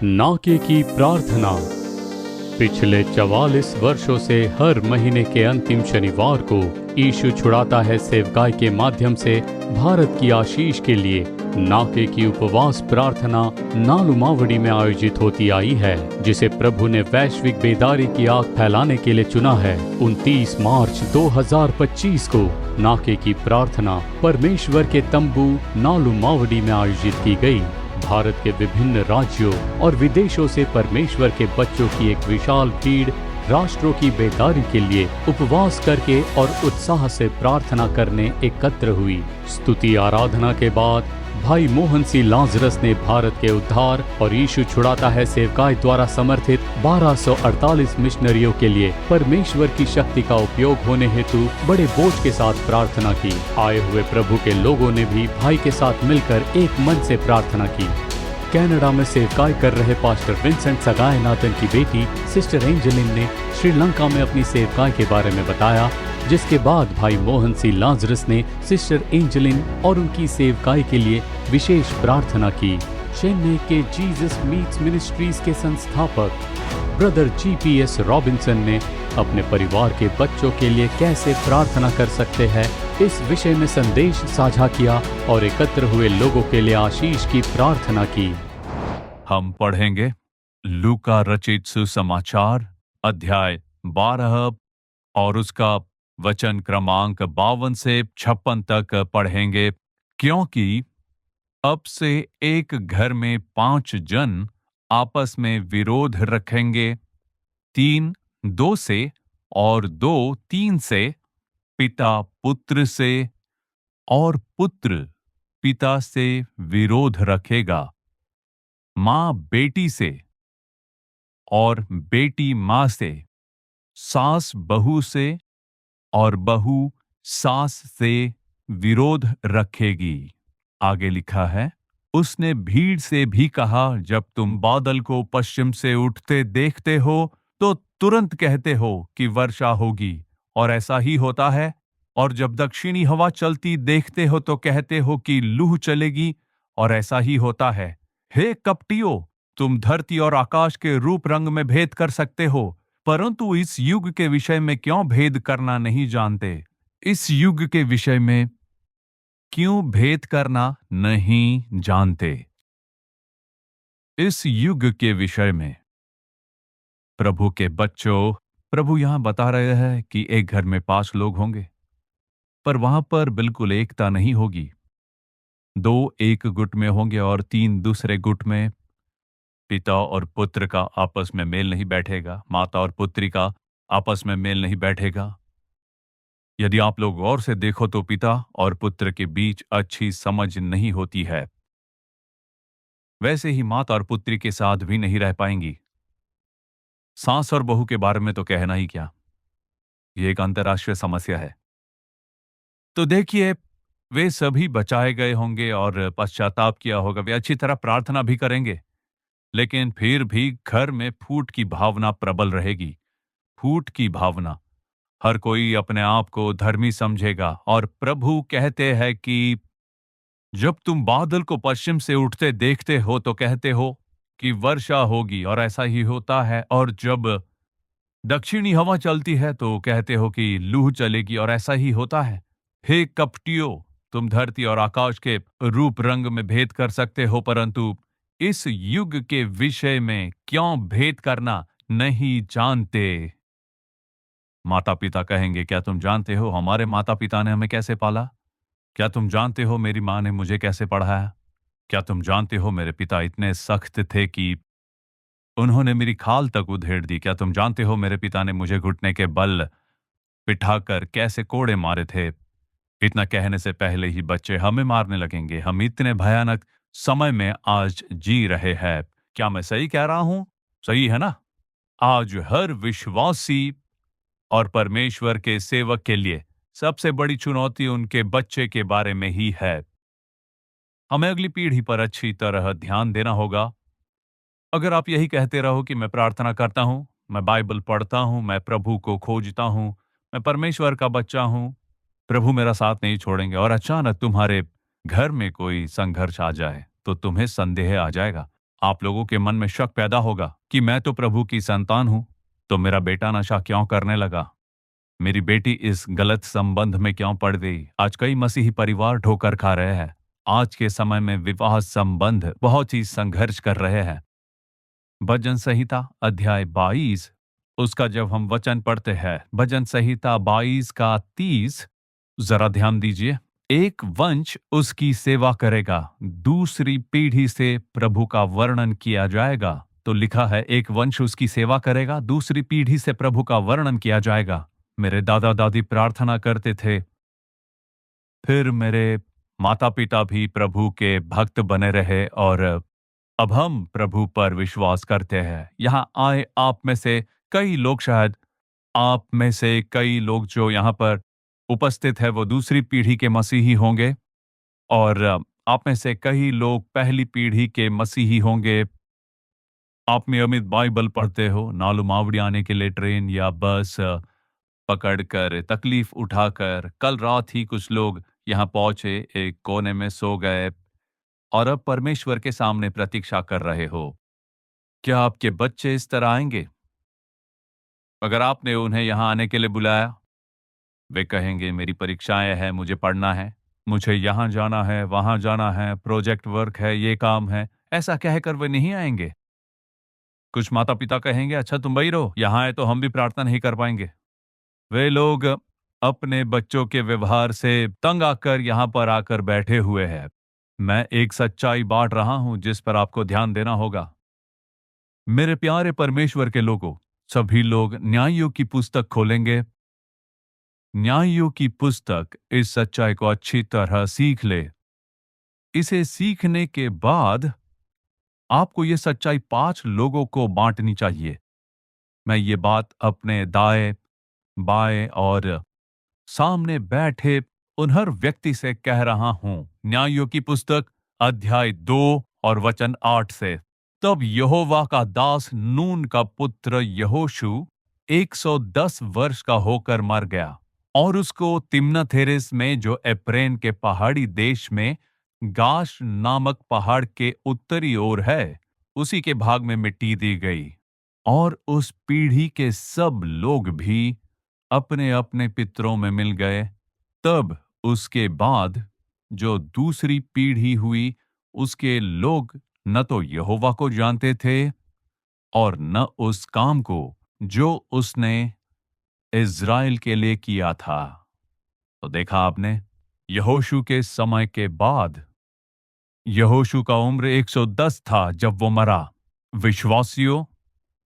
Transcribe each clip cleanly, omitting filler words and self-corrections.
नाके की प्रार्थना। पिछले 44 वर्षों से हर महीने के अंतिम शनिवार को यीशु छुड़ाता है सेवकाई के माध्यम से भारत की आशीष के लिए नाके की उपवास प्रार्थना नालुमावड़ी में आयोजित होती आई है, जिसे प्रभु ने वैश्विक बेदारी की आग फैलाने के लिए चुना है। 29 मार्च 2025 को नाके की प्रार्थना परमेश्वर के तंबू नालुमावड़ी में आयोजित की गई। भारत के विभिन्न राज्यों और विदेशों से परमेश्वर के बच्चों की एक विशाल भीड़ राष्ट्रों की बेदारी के लिए उपवास करके और उत्साह से प्रार्थना करने एकत्र हुई। स्तुति आराधना के बाद भाई मोहन सी लाजरस ने भारत के उद्धार और यीशु छुड़ाता है सेवकाई द्वारा समर्थित 1248 मिशनरियों के लिए परमेश्वर की शक्ति का उपयोग होने हेतु बड़े बोझ के साथ प्रार्थना की। आए हुए प्रभु के लोगों ने भी भाई के साथ मिलकर एक मन से प्रार्थना की। कनाडा में सेवकाई कर रहे पास्टर विंसेंट सगायनाथन की बेटी सिस्टर एंजेलिन ने श्रीलंका में अपनी सेवकाई के बारे में बताया, जिसके बाद भाई मोहन सी लाजरस ने सिस्टर एंजेलिन और उनकी सेवकाई के लिए विशेष प्रार्थना की। चेन्नई के जीसस मीट्स मिनिस्ट्रीज के संस्थापक ब्रदर जीपीएस रॉबिन्सन ने अपने परिवार के बच्चों के लिए कैसे प्रार्थना कर सकते हैं, इस विषय में संदेश साझा किया और एकत्र हुए लोगों के लिए आशीष की प्रार्थना की। हम पढ़ेंगे लूका रचित सुसमाचार अध्याय 12 और उसका वचन क्रमांक 52 से 56 तक पढ़ेंगे, क्योंकि अब से एक घर में 5 जन आपस में विरोध रखेंगे, 3 2 से और 2 3 से, पिता पुत्र से और पुत्र पिता से विरोध रखेगा, माँ बेटी से और बेटी माँ से, सास बहू से और बहू सास से विरोध रखेगी। आगे लिखा है, उसने भीड़ से भी कहा, जब तुम बादल को पश्चिम से उठते देखते हो तो तुरंत कहते हो कि वर्षा होगी, और ऐसा ही होता है। और जब दक्षिणी हवा चलती देखते हो तो कहते हो कि लूह चलेगी, और ऐसा ही होता है। हे कपटियों, तुम धरती और आकाश के रूप रंग में भेद कर सकते हो, परंतु इस युग के विषय में क्यों भेद करना नहीं जानते? इस युग के विषय में क्यों भेद करना नहीं जानते? इस युग के विषय में प्रभु के बच्चों, प्रभु यहां बता रहे हैं कि एक घर में 5 लोग होंगे, पर वहां पर बिल्कुल एकता नहीं होगी। 2 एक गुट में होंगे और 3 दूसरे गुट में। पिता और पुत्र का आपस में मेल नहीं बैठेगा, माता और पुत्री का आपस में मेल नहीं बैठेगा। यदि आप लोग गौर से देखो तो पिता और पुत्र के बीच अच्छी समझ नहीं होती है। वैसे ही माता और पुत्री के साथ भी नहीं रह पाएंगी। सास और बहू के बारे में तो कहना ही क्या, ये एक अंतर्राष्ट्रीय समस्या है। तो देखिए, वे सभी बचाए गए होंगे और पश्चाताप किया होगा, वे अच्छी तरह प्रार्थना भी करेंगे, लेकिन फिर भी घर में फूट की भावना प्रबल रहेगी। फूट की भावना, हर कोई अपने आप को धर्मी समझेगा, और प्रभु कहते हैं कि जब तुम बादल को पश्चिम से उठते देखते हो तो कहते हो कि वर्षा होगी, और ऐसा ही होता है। और जब दक्षिणी हवा चलती है तो कहते हो कि लूह चलेगी, और ऐसा ही होता है। हे कपटियों, तुम धरती और आकाश के रूप रंग में भेद कर सकते हो, परंतु इस युग के विषय में क्यों भेद करना नहीं जानते? माता पिता कहेंगे, क्या तुम जानते हो हमारे माता पिता ने हमें कैसे पाला? क्या तुम जानते हो मेरी माँ ने मुझे कैसे पढ़ाया? क्या तुम जानते हो मेरे पिता इतने सख्त थे कि उन्होंने मेरी खाल तक उधेड़ दी? क्या तुम जानते हो मेरे पिता ने मुझे घुटने के बल बिठाकर कैसे कोड़े मारे थे? इतना कहने से पहले ही बच्चे हमें मारने लगेंगे। हम इतने भयानक समय में आज जी रहे हैं। क्या मैं सही कह रहा हूं? सही है ना? आज हर विश्वासी और परमेश्वर के सेवक के लिए सबसे बड़ी चुनौती उनके बच्चे के बारे में ही है। हमें अगली पीढ़ी पर अच्छी तरह ध्यान देना होगा। अगर आप यही कहते रहो कि मैं प्रार्थना करता हूं, मैं बाइबल पढ़ता हूं, मैं प्रभु को खोजता हूं, मैं परमेश्वर का बच्चा हूं, प्रभु मेरा साथ नहीं छोड़ेंगे, और अचानक तुम्हारे घर में कोई संघर्ष आ जाए तो तुम्हें संदेह आ जाएगा। आप लोगों के मन में शक पैदा होगा कि मैं तो प्रभु की संतान हूं, तो मेरा बेटा नशा क्यों करने लगा, मेरी बेटी इस गलत संबंध में क्यों पड़ गई। आज कई मसीही परिवार ठोकर खा रहे हैं। आज के समय में विवाह संबंध बहुत ही संघर्ष कर रहे हैं। भजन संहिता अध्याय 22, उसका जब हम वचन पढ़ते हैं, भजन संहिता 22 का 30, जरा ध्यान दीजिए। एक वंश उसकी सेवा करेगा, दूसरी पीढ़ी से प्रभु का वर्णन किया जाएगा। तो लिखा है एक वंश उसकी सेवा करेगा, दूसरी पीढ़ी से प्रभु का वर्णन किया जाएगा। मेरे दादा दादी प्रार्थना करते थे, फिर मेरे माता पिता भी प्रभु के भक्त बने रहे और अब हम प्रभु पर विश्वास करते हैं। यहां आए आप में से कई लोग, शायद आप में से कई लोग जो यहां पर उपस्थित है वो दूसरी पीढ़ी के मसीही होंगे और आप में से कई लोग पहली पीढ़ी के मसीही होंगे। आप नियमित बाइबल पढ़ते हो, नालू मावड़ी आने के लिए ट्रेन या बस पकड़कर, तकलीफ उठाकर। कल रात ही कुछ लोग यहां पहुंचे, एक कोने में सो गए और अब परमेश्वर के सामने प्रतीक्षा कर रहे हो। क्या आपके बच्चे इस तरह आएंगे? अगर आपने उन्हें यहां आने के लिए बुलाया, वे कहेंगे मेरी परीक्षाएं हैं, मुझे पढ़ना है, मुझे यहां जाना है, वहां जाना है, प्रोजेक्ट वर्क है, ये काम है, ऐसा कहकर वे नहीं आएंगे। कुछ माता पिता कहेंगे अच्छा तुम वही रहो, यहां आए तो हम भी प्रार्थना नहीं कर पाएंगे। वे लोग अपने बच्चों के व्यवहार से तंग आकर यहां पर आकर बैठे हुए हैं। मैं एक सच्चाई बांट रहा हूं जिस पर आपको ध्यान देना होगा। मेरे प्यारे परमेश्वर के लोगों, सभी लोग न्यायियों की पुस्तक खोलेंगे। न्यायियों की पुस्तक इस सच्चाई को अच्छी तरह सीख ले। इसे सीखने के बाद आपको यह सच्चाई 5 लोगों को बांटनी चाहिए। मैं ये बात अपने दाएं, बाएं और सामने बैठे उन हर व्यक्ति से कह रहा हूं। न्यायियों की पुस्तक अध्याय 2 और वचन 8 से। तब यहोवा का दास नून का पुत्र यहोशू 110 वर्ष का होकर मर गया और उसको तिम्नाथेरेस में, जो एप्रेन के पहाड़ी देश में गाश नामक पहाड़ के उत्तरी ओर है, उसी के भाग में मिट्टी दी गई। और उस पीढ़ी के सब लोग भी अपने अपने पितरों में मिल गए। तब उसके बाद जो दूसरी पीढ़ी हुई, उसके लोग न तो यहोवा को जानते थे और न उस काम को जो उसने इज़राइल के लिए किया था। तो देखा आपने, यहोशू के समय के बाद, यहोशू का उम्र 110 था जब वो मरा। विश्वासियों,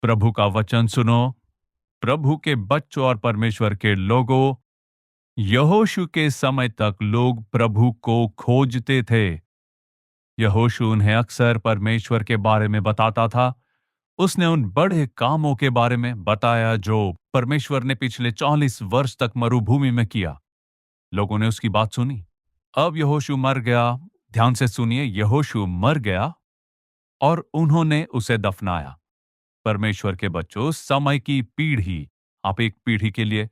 प्रभु का वचन सुनो, प्रभु के बच्चों और परमेश्वर के लोगों, यहोशू के समय तक लोग प्रभु को खोजते थे। यहोशू उन्हें अक्सर परमेश्वर के बारे में बताता था। उसने उन बड़े कामों के बारे में बताया जो परमेश्वर ने पिछले 40 वर्ष तक मरुभूमि में किया। लोगों ने उसकी बात सुनी। अब यहोशू मर गया। ध्यान से सुनिए, यहोशू मर गया और उन्होंने उसे दफनाया। परमेश्वर के बच्चों, समय की पीढ़ी, आप एक पीढ़ी के लिए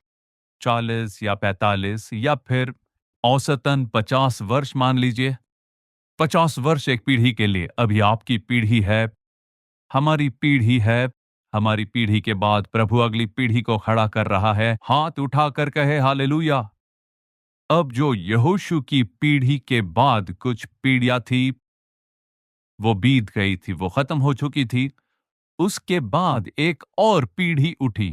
40 या 45 या फिर औसतन 50 वर्ष मान लीजिए। 50 वर्ष एक पीढ़ी के लिए। अभी आपकी पीढ़ी है, हमारी पीढ़ी है। हमारी पीढ़ी के बाद प्रभु अगली पीढ़ी को खड़ा कर रहा है। हाथ उठाकर कहे हालेलुया। अब जो यहोशू की पीढ़ी के बाद कुछ पीढ़ियां थी, वो बीत गई थी, वो खत्म हो चुकी थी। उसके बाद एक और पीढ़ी उठी।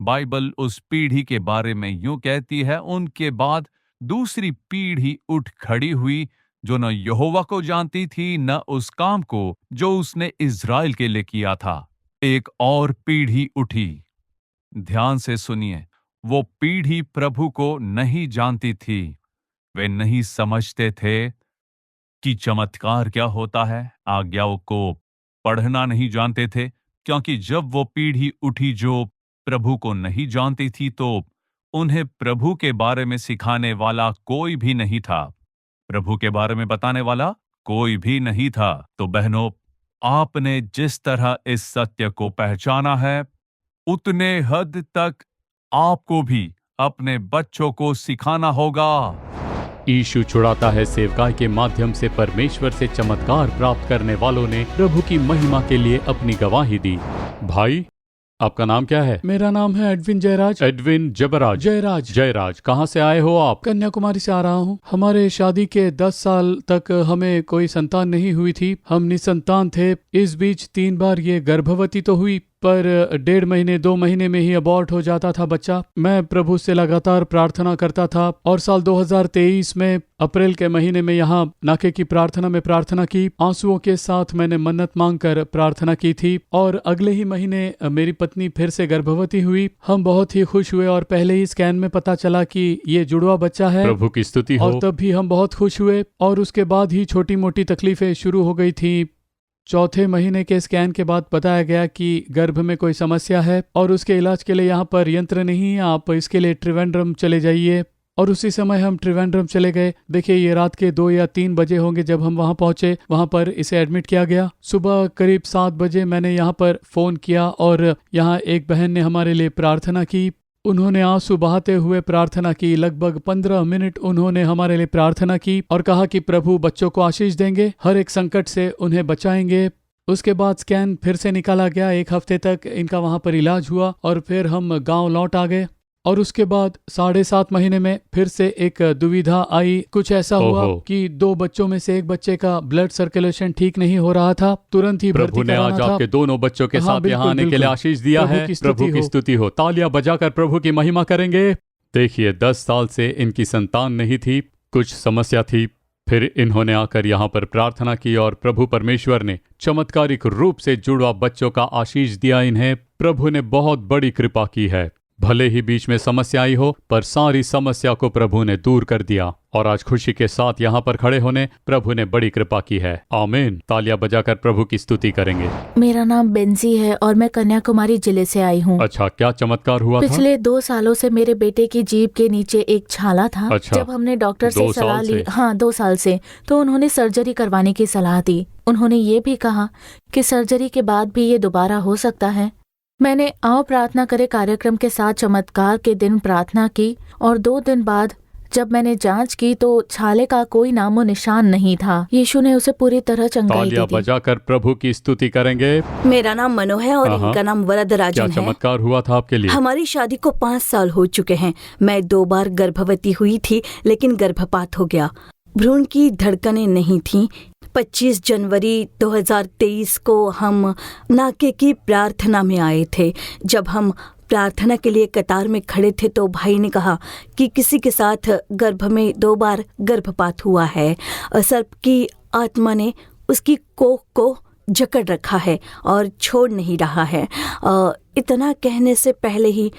बाइबल उस पीढ़ी के बारे में यूं कहती है, उनके बाद दूसरी पीढ़ी उठ खड़ी हुई जो न यहोवा को जानती थी, न उस काम को जो उसने इज़राइल के लिए किया था। एक और पीढ़ी उठी। ध्यान से सुनिए, वो पीढ़ी प्रभु को नहीं जानती थी। वे नहीं समझते थे कि चमत्कार क्या होता है। आज्ञाओं को पढ़ना नहीं जानते थे, क्योंकि जब वो पीढ़ी उठी जो प्रभु को नहीं जानती थी, तो उन्हें प्रभु के बारे में सिखाने वाला कोई भी नहीं था। प्रभु के बारे में बताने वाला कोई भी नहीं था। तो बहनों, आपने जिस तरह इस सत्य को पहचाना है, उतने हद तक आपको भी अपने बच्चों को सिखाना होगा। यीशु छुड़ाता है सेवकाई के माध्यम से परमेश्वर से चमत्कार प्राप्त करने वालों ने प्रभु की महिमा के लिए अपनी गवाही दी। भाई, आपका नाम क्या है? मेरा नाम है एडविन जयराज। एडविन जबराज। जयराज, कहाँ से आए हो आप? कन्याकुमारी से आ रहा हूँ। हमारे शादी के 10 साल तक हमें कोई संतान नहीं हुई थी। हम निसंतान थे। इस बीच 3 बार ये गर्भवती तो हुई, पर 1.5 महीने 2 महीने में ही अबॉर्ट हो जाता था बच्चा। मैं प्रभु से लगातार प्रार्थना करता था और साल 2023 में अप्रैल के महीने में यहाँ नाके की प्रार्थना में प्रार्थना की। आंसुओं के साथ मैंने मन्नत मांगकर प्रार्थना की थी और अगले ही महीने मेरी पत्नी फिर से गर्भवती हुई। हम बहुत ही खुश हुए और पहले ही स्कैन में पता चला कि ये जुड़वा बच्चा है। प्रभु की स्तुति हो। और तब भी हम बहुत खुश हुए और उसके बाद ही छोटी मोटी तकलीफें शुरू हो गई थी। चौथे महीने के स्कैन के बाद बताया गया कि गर्भ में कोई समस्या है और उसके इलाज के लिए यहाँ पर यंत्र नहीं है, आप इसके लिए त्रिवेंद्रम चले जाइए। और उसी समय हम त्रिवेंद्रम चले गए। देखिए, ये रात के 2 या 3 बजे होंगे जब हम वहाँ पहुँचे। वहाँ पर इसे एडमिट किया गया। सुबह करीब 7 बजे मैंने यहाँ पर फ़ोन किया और यहाँ एक बहन ने हमारे लिए प्रार्थना की। उन्होंने आंसू बहाते हुए प्रार्थना की। लगभग 15 मिनट उन्होंने हमारे लिए प्रार्थना की और कहा कि प्रभु बच्चों को आशीष देंगे, हर एक संकट से उन्हें बचाएंगे। उसके बाद स्कैन फिर से निकाला गया। 1 हफ्ते तक इनका वहाँ पर इलाज हुआ और फिर हम गांव लौट आ गए। और उसके बाद 7.5 महीने में फिर से एक दुविधा आई। कुछ ऐसा हुआ कि 2 बच्चों में से एक बच्चे का ब्लड सर्कुलेशन ठीक नहीं हो रहा था। तुरंत ही प्रभु ने आज आपके दोनों बच्चों के साथ यहाँ आने के लिए आशीष दिया है। प्रभु की स्तुति हो। तालियां बजाकर प्रभु की महिमा करेंगे। देखिए, 10 साल से इनकी संतान नहीं थी, कुछ समस्या थी। फिर इन्होंने आकर यहाँ पर प्रार्थना की और प्रभु परमेश्वर ने चमत्कारिक रूप से जुड़वा बच्चों का आशीष दिया इन्हें। प्रभु ने बहुत बड़ी कृपा की है। भले ही बीच में समस्या आई हो, पर सारी समस्या को प्रभु ने दूर कर दिया और आज खुशी के साथ यहाँ पर खड़े होने प्रभु ने बड़ी कृपा की है। आमीन। तालियां बजाकर प्रभु की स्तुति करेंगे। मेरा नाम बेंजी है और मैं कन्याकुमारी जिले से आई हूँ। अच्छा, क्या चमत्कार हुआ था? पिछले 2 सालों से मेरे बेटे की जीभ के नीचे एक छाला था। अच्छा, जब हमने डॉक्टर से 2 सलाह साल ली, से? हाँ 2 साल से, तो उन्होंने सर्जरी करवाने की सलाह दी। उन्होंने ये भी कहा कि सर्जरी के बाद भी ये दोबारा हो सकता है। मैंने आओ प्रार्थना करे कार्यक्रम के साथ चमत्कार के दिन प्रार्थना की और 2 दिन बाद जब मैंने जांच की तो छाले का कोई नामो निशान नहीं था। यीशु ने उसे पूरी तरह चंगाई दी तालियां थी। बजाकर प्रभु की स्तुति करेंगे। मेरा नाम मनो है और इनका नाम वरदराजन क्या है। चमत्कार हुआ था आपके लिए? हमारी शादी को 5 साल हो चुके हैं। मैं 2 बार गर्भवती हुई थी, लेकिन गर्भपात हो गया। भ्रूण की धड़कनें नहीं थीं। 25 जनवरी 2023 को हम नाके की प्रार्थना में आए थे। जब हम प्रार्थना के लिए कतार में खड़े थे तो भाई ने कहा कि किसी के साथ गर्भ में 2 बार गर्भपात हुआ है। सर्प की आत्मा ने उसकी कोख को जकड़ रखा है और छोड़ नहीं रहा है। इतना कहने से पहले ही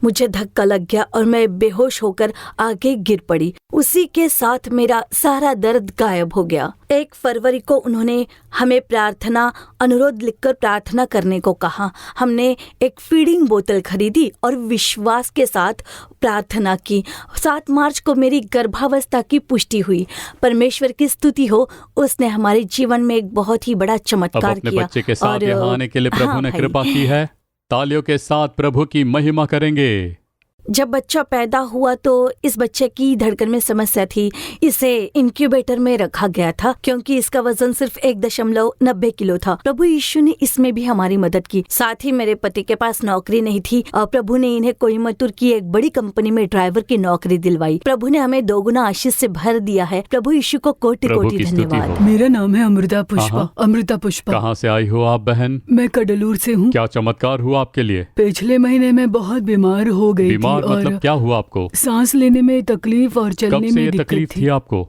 मुझे धक्का लग गया और मैं बेहोश होकर आगे गिर पड़ी। उसी के साथ मेरा सारा दर्द गायब हो गया। 1 फरवरी को उन्होंने हमें प्रार्थना अनुरोध लिखकर प्रार्थना करने को कहा। हमने एक फीडिंग बोतल खरीदी और विश्वास के साथ प्रार्थना की। 7 मार्च को मेरी गर्भावस्था की पुष्टि हुई। परमेश्वर की स्तुति हो, उसने हमारे जीवन में एक बहुत ही बड़ा चमत्कार अपने किया। बच्चे के साथ यहाँ आने के लिए प्रभु हाँ ने भाई। कृपा की है। तालियों के साथ प्रभु की महिमा करेंगे। जब बच्चा पैदा हुआ तो इस बच्चे की धड़कन में समस्या थी। इसे इंक्यूबेटर में रखा गया था क्योंकि इसका वजन सिर्फ 1.90 किलो था। प्रभु यीशु ने इसमें भी हमारी मदद की। साथ ही मेरे पति के पास नौकरी नहीं थी और प्रभु ने इन्हें कोयम्बटूर की एक बड़ी कंपनी में ड्राइवर की नौकरी दिलवाई। प्रभु ने हमें 2 गुना आशीष से भर दिया है। प्रभु यीशु को कोटि प्रभु कोटि की स्तुति धन्यवाद। हो। मेरा नाम है अमृता पुष्पा। हाँ। अमृता पुष्पा। कहाँ से आई हो आप बहन? मैं कडलूर से हूँ। क्या चमत्कार हुआ आपके लिए? पिछले महीने में बहुत बीमार हो गई बीमार थी मतलब और क्या हुआ आपको? सांस लेने में तकलीफ और कब चलने से में ये दिक्कत तकलीफ थी थी। आपको?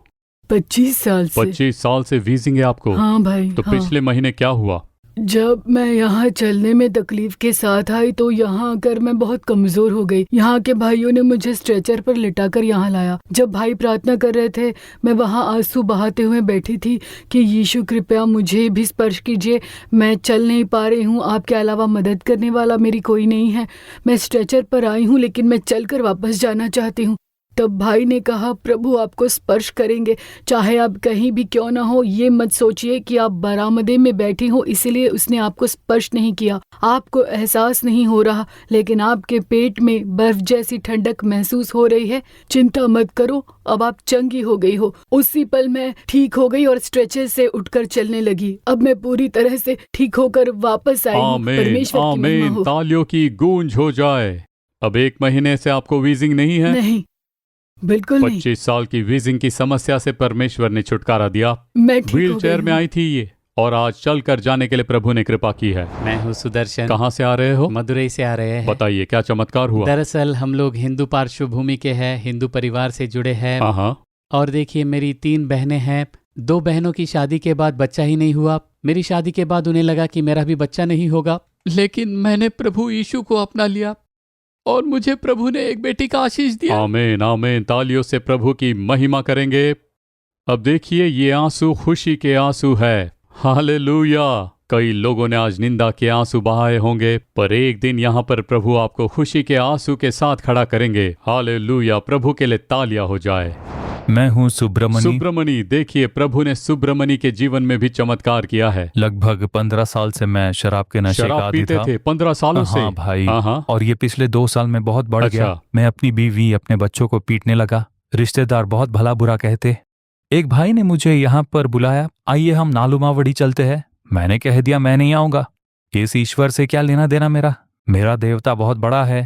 25 साल से। 25 साल से वीजिंग है आपको? हाँ भाई। तो हाँ। पिछले महीने क्या हुआ? जब मैं यहाँ चलने में तकलीफ के साथ आई तो यहाँ आकर मैं बहुत कमजोर हो गई। यहाँ के भाइयों ने मुझे स्ट्रेचर पर लिटाकर यहाँ लाया। जब भाई प्रार्थना कर रहे थे मैं वहाँ आंसू बहाते हुए बैठी थी कि यीशु कृपया मुझे भी स्पर्श कीजिए, मैं चल नहीं पा रही हूँ, आपके अलावा मदद करने वाला मेरी कोई नहीं है। मैं स्ट्रेचर पर आई हूँ लेकिन मैं चलकर वापस जाना चाहती हूँ। तब भाई ने कहा, प्रभु आपको स्पर्श करेंगे, चाहे आप कहीं भी क्यों ना हो। ये मत सोचिए कि आप बरामदे में बैठी हो इसलिए उसने आपको स्पर्श नहीं किया। आपको एहसास नहीं हो रहा, लेकिन आपके पेट में बर्फ जैसी ठंडक महसूस हो रही है। चिंता मत करो, अब आप चंगी हो गई हो। उसी पल मैं ठीक हो गई और स्ट्रेचर से उठकर चलने लगी। अब मैं पूरी तरह से ठीक होकर वापस आई हूँ। आमीन, परमेश्वर की महिमा आमीन। हो। तालियों की गूंज हो जाए। अब 1 महीने से आपको वीजिंग नहीं है। नहीं, बिल्कुल नहीं। 25 साल की वीजिंग की समस्या से परमेश्वर ने छुटकारा दिया। मैं ठीक हो व्हील चेयर गई में हूँ। आई थी ये, और आज चल कर जाने के लिए प्रभु ने कृपा की है। मैं हूँ सुदर्शन। कहाँ से आ रहे हो? मदुरई से आ रहे हैं। बताइए क्या चमत्कार हुआ? दरअसल हम लोग हिंदू पार्श्वभूमि के हैं, हिंदू परिवार से जुड़े हैं। हाँ, और देखिए, मेरी 3 बहनें हैं। 2 बहनों की शादी के बाद बच्चा ही नहीं हुआ। मेरी शादी के बाद उन्हें लगा कि मेरा भी बच्चा नहीं होगा, लेकिन मैंने प्रभु यीशु को अपना लिया और मुझे प्रभु ने एक बेटी का आशीष दिया। आमीन, आमीन। तालियों से प्रभु की महिमा करेंगे। अब देखिए, ये आंसू खुशी के आंसू है। हालेलुया। कई लोगों ने आज निंदा के आंसू बहाए होंगे, पर एक दिन यहाँ पर प्रभु आपको खुशी के आंसू के साथ खड़ा करेंगे। हालेलुया। प्रभु के लिए तालियां हो जाए। मैं हूँ सुब्रमणि। सुब्रमणि, देखिए प्रभु ने सुब्रमणि के जीवन में भी चमत्कार किया है। लगभग 15 साल से मैं शराब के नशे का शराब आदी पीते था। थे 15 सालों से? हाँ भाई। हाँ। और ये पिछले 2 साल में बहुत बढ़ अच्छा। गया। मैं अपनी बीवी, अपने बच्चों को पीटने लगा। रिश्तेदार बहुत भला बुरा कहते। एक भाई ने मुझे यहाँ पर बुलाया, आइए हम नालूमावड़ी चलते हैं। मैंने कह दिया मैं नहीं आऊंगा। इस ईश्वर से क्या लेना देना मेरा देवता बहुत बड़ा है।